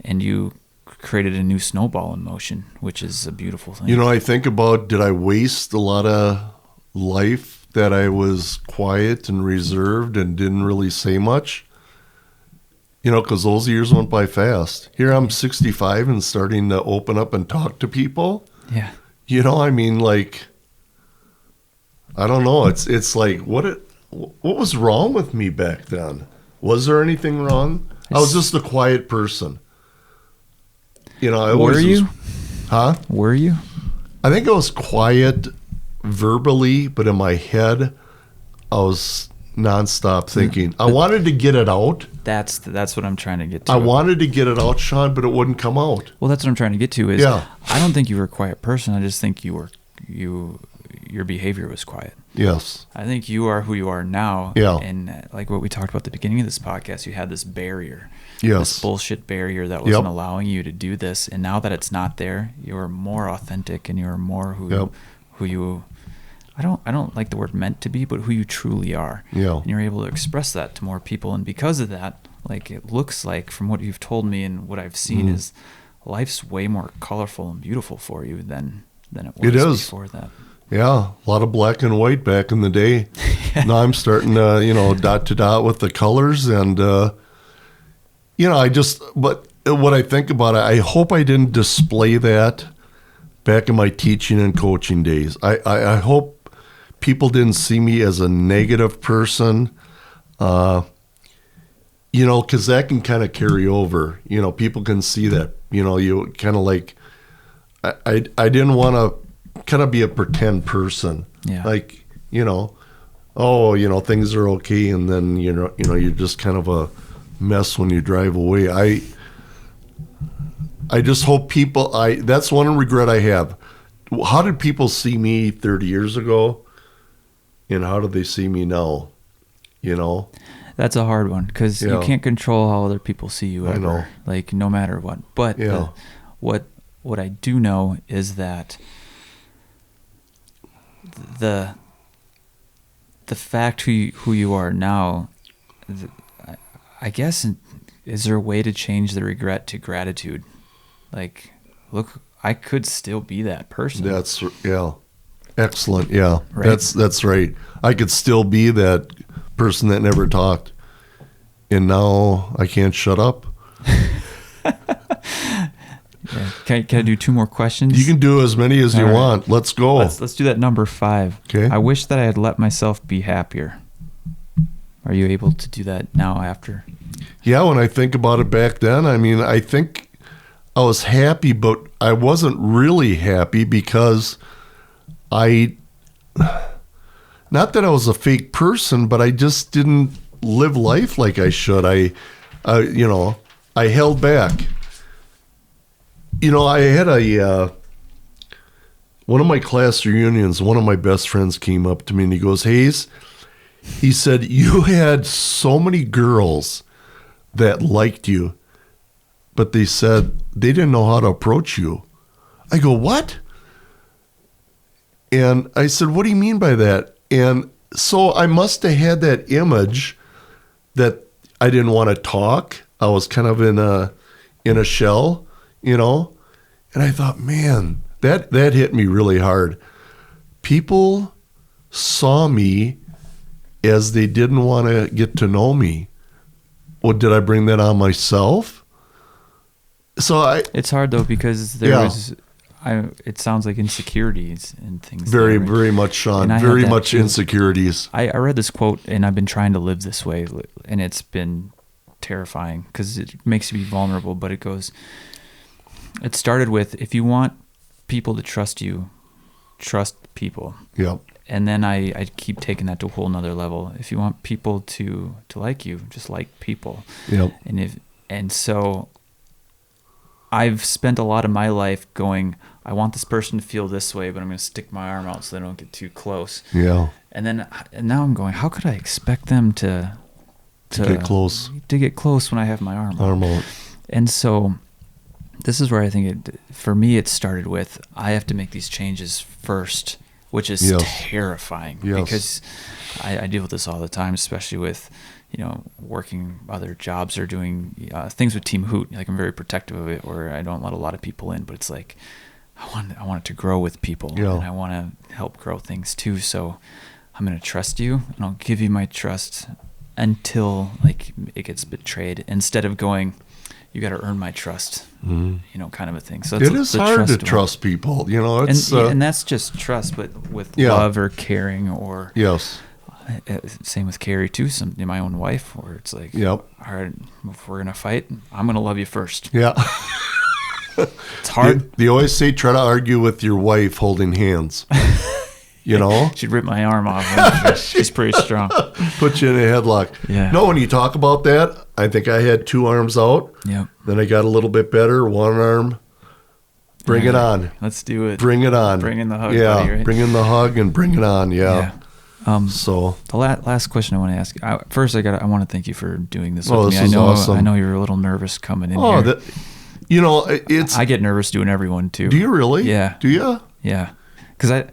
and you created a new snowball in motion, which is a beautiful thing. You know, I think about, did I waste a lot of life that I was quiet and reserved and didn't really say much? You know, because those years went by fast. Here I'm 65 and starting to open up and talk to people. Yeah. You know, I mean, like, I don't know. It's like, what was wrong with me back then? Was there anything wrong? I was just a quiet person. You know, were you? Huh? Were you? I think I was quiet verbally, but in my head, I was nonstop thinking. I wanted to get it out. That's what I'm trying to get to. I wanted to get it out, Sean, but it wouldn't come out. Well, that's what I'm trying to get to. Is I don't think you were a quiet person. I just think your behavior was quiet. Yes. I think you are who you are now. Yeah. And like what we talked about at the beginning of this podcast, you had this barrier. Yes. This bullshit barrier that wasn't allowing you to do this. And now that it's not there, you're more authentic and you're more who you I don't like the word meant to be, but who you truly are. Yeah. And you're able to express that to more people. And because of that, like, it looks like, from what you've told me and what I've seen, is life's way more colorful and beautiful for you than it was before that. Yeah, a lot of black and white back in the day. Now I'm starting to, dot to dot with the colors, and but what I think about it, I hope I didn't display that back in my teaching and coaching days. I hope people didn't see me as a negative person, because that can kind of carry over. People can see that, you kind of like, I didn't want to kind of be a pretend person. Yeah. Like, things are okay. And then, you're just kind of a mess when you drive away. I just hope people, that's one regret I have. How did people see me 30 years ago? And how do they see me now? That's a hard one, because you can't control how other people see you ever. I know. Like, no matter what. But what I do know is that the fact who you are now, I guess, is there a way to change the regret to gratitude? Like, look, I could still be that person. That's excellent. Yeah, right? That's right. I could still be that person that never talked, and now I can't shut up. Yeah. Can I do 2 more questions? You can do as many as you want. Let's go. Let's do that number 5. Okay. I wish that I had let myself be happier. Are you able to do that now after? Yeah, when I think about it back then, I mean, I think I was happy, but I wasn't really happy because not that I was a fake person, but I just didn't live life like I should. I held back. I had one of my class reunions, one of my best friends came up to me and he goes, Hayes, he said, you had so many girls that liked you, but they said they didn't know how to approach you. I go, what? And I said, what do you mean by that? And so I must have had that image that I didn't want to talk. I was kind of in a shell, and I thought, man, that hit me really hard. People saw me as they didn't want to get to know me. Well, did I bring that on myself? So it's hard though, because it sounds like insecurities and things. Very much, Sean. Very much insecurities. I read this quote, and I've been trying to live this way, and it's been terrifying because it makes you be vulnerable. But it started with, if you want people to trust you, trust people. Yep. And then I keep taking that to a whole nother level. If you want people to like you, just like people. Yep. And so I've spent a lot of my life going, I want this person to feel this way, but I'm going to stick my arm out so they don't get too close. Yeah. And now I'm going, how could I expect them to get close? To get close when I have my arm out. And so this is where I think for me it started with, I have to make these changes first, which is terrifying because I deal with this all the time, especially with, working other jobs or doing things with Team Hoot. Like, I'm very protective of it, where I don't let a lot of people in, but it's like, I want it to grow with people, and I want to help grow things too. So I'm going to trust you, and I'll give you my trust until like it gets betrayed, instead of going, you got to earn my trust, kind of a thing. So it is hard to trust people, it's, and that's just trust, but with love or caring, or same with Carrie too, my own wife, where it's like, all right, if we're going to fight, I'm going to love you first. Yeah. It's hard. They always say, try to argue with your wife holding hands. She'd rip my arm off. She's pretty strong. Put you in a headlock. Yeah. No, when you talk about that, I think I had 2 arms out. Yeah. Then I got a little bit better. 1 arm. Bring it on. Let's do it. Bring it on. Bring in the hug. Yeah. Buddy, right? Bring in the hug and bring it on. Yeah. So the last question I want to ask. First, I want to thank you for doing this with me. This is awesome. I know you're a little nervous coming in here. I get nervous doing everyone too. Do you really? Yeah. Do you? Yeah. Because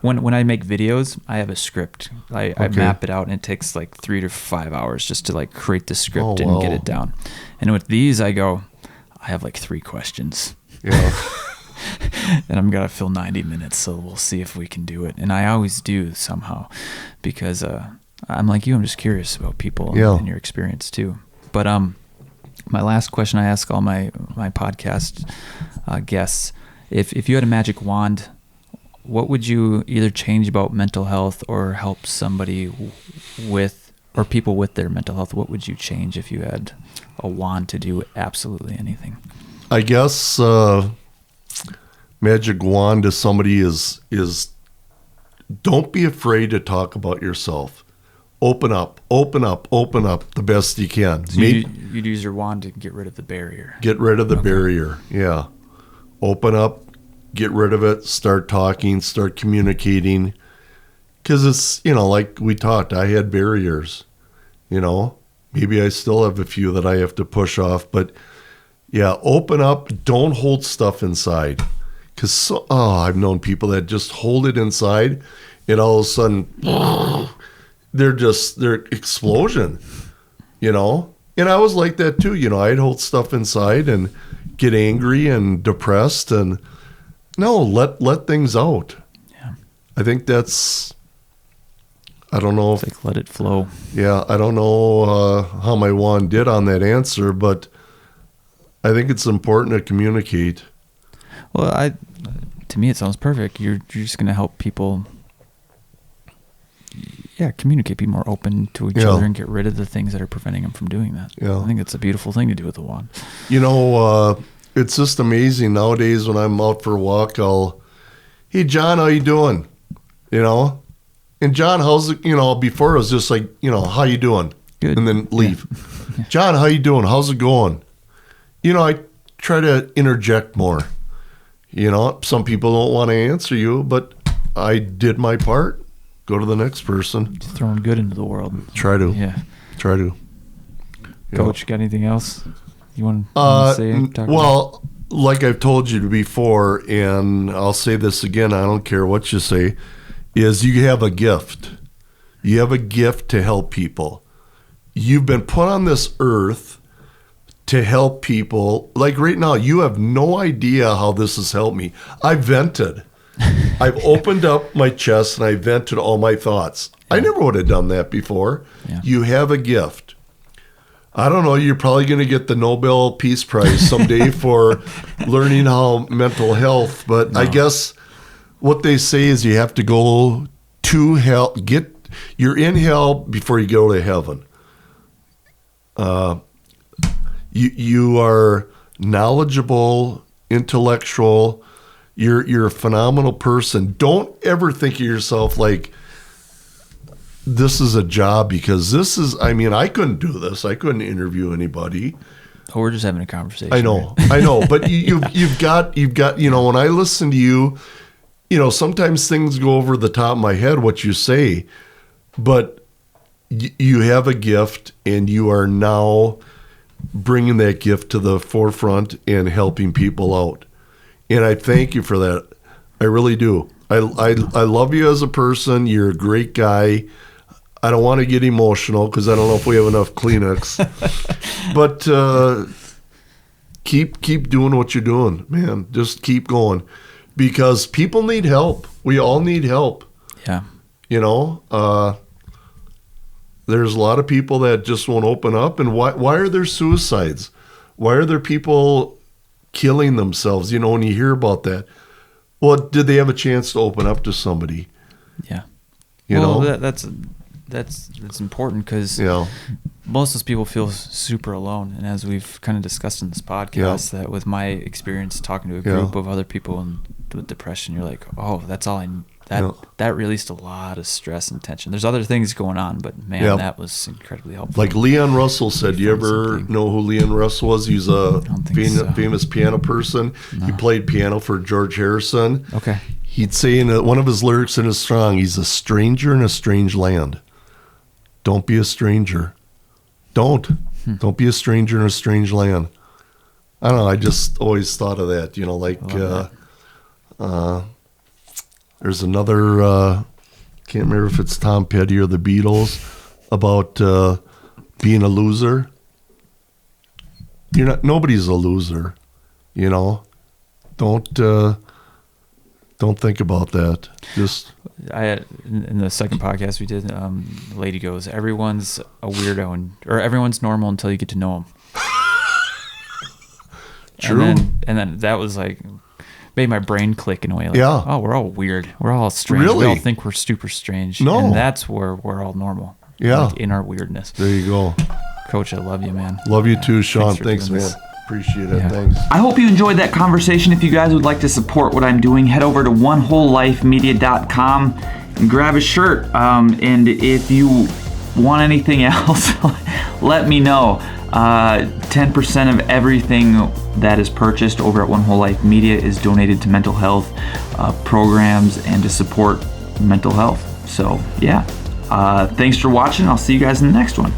when I make videos, I have a script. I map it out, and it takes like 3 to 5 hours just to like create the script and get it down. And with these, I have like 3 questions. Yeah. And I'm gonna fill 90 minutes, so we'll see if we can do it. And I always do somehow, because I'm like you. I'm just curious about people and your experience too. But my last question I ask all my podcast guests: if you had a magic wand, what would you either change about mental health or help somebody with, or people with their mental health? What would you change if you had a wand to do absolutely anything? I guess magic wand to somebody is don't be afraid to talk about yourself. Open up the best you can. So you'd use your wand to get rid of the barrier. Get rid of the barrier, yeah. Open up, get rid of it, start talking, start communicating. Because it's, like we talked, I had barriers, Maybe I still have a few that I have to push off. But, yeah, open up. Don't hold stuff inside. Because, I've known people that just hold it inside, and all of a sudden, they're explosion, And I was like that too, I'd hold stuff inside and get angry and depressed, and no, let things out. Yeah. I think that's, I don't know. It's like let it flow. Yeah, I don't know how my wand did on that answer, but I think it's important to communicate. Well, to me, it sounds perfect. You're just going to help people, communicate, be more open to each other, and get rid of the things that are preventing them from doing that. Yeah. I think it's a beautiful thing to do with the wand. It's just amazing nowadays when I'm out for a walk. Hey, John, how you doing? And John, how's it? Before it was just like, how you doing? Good. And then leave. Yeah. John, how you doing? How's it going? I try to interject more. Some people don't want to answer you, but I did my part. Go to the next person. Just throwing good into the world. Try to. Yeah. Try to. Coach, got anything else you want to say? Well, like I've told you before, and I'll say this again, I don't care what you say, is you have a gift. You have a gift to help people. You've been put on this earth to help people. Like right now, you have no idea how this has helped me. I vented. I've opened up my chest and I vented all my thoughts. I never would have done that before. Yeah. You have a gift. I don't know, you're probably going to get the Nobel Peace Prize someday for learning how mental health, but I guess what they say is you have to go to hell, you're in hell before you go to heaven. You are knowledgeable, intellectual, You're a phenomenal person. Don't ever think of yourself like this is a job, because this is, I mean, I couldn't do this. I couldn't interview anybody. Oh, we're just having a conversation. I know. But you've got, when I listen to you, sometimes things go over the top of my head, what you say, but you have a gift, and you are now bringing that gift to the forefront and helping people out. And I thank you for that. I really do. I love you as a person. You're a great guy. I don't want to get emotional because I don't know if we have enough Kleenex. But keep doing what you're doing, man. Just keep going, because people need help. We all need help. Yeah. There's a lot of people that just won't open up. And why are there suicides? Why are there people killing themselves? When you hear about that, well, did they have a chance to open up to somebody? Yeah. That's important, because most of those people feel super alone. And as we've kind of discussed in this podcast, that with my experience talking to a group of other people with depression, you're like, oh, that's all that released a lot of stress and tension. There's other things going on, but man, that was incredibly helpful. Like Leon Russell said, do you ever know who Leon Russell was? He's a famous piano person. No. He played piano for George Harrison. Okay. He'd say in one of his lyrics in his song, he's a stranger in a strange land. Don't be a stranger. Don't be a stranger in a strange land. I don't know. I just always thought of that, there's another, can't remember if it's Tom Petty or the Beatles, about being a loser. Nobody's a loser, Don't think about that. Just in the second podcast we did, the lady goes, everyone's a weirdo, or everyone's normal until you get to know them. True. And then that was like, made my brain click in a way. Like, oh, we're all weird. We're all strange. Really? We all think we're super strange. No. And that's where we're all normal. Yeah. Like, in our weirdness. There you go. Coach, I love you, man. Love you too, Sean. Thanks man. This. Appreciate it. Yeah. Thanks. I hope you enjoyed that conversation. If you guys would like to support what I'm doing, head over to onewholelifemedia.com and grab a shirt. And if you want anything else, let me know. 10% of everything that is purchased over at One Whole Life Media is donated to mental health programs and to support mental health. So, thanks for watching. I'll see you guys in the next one.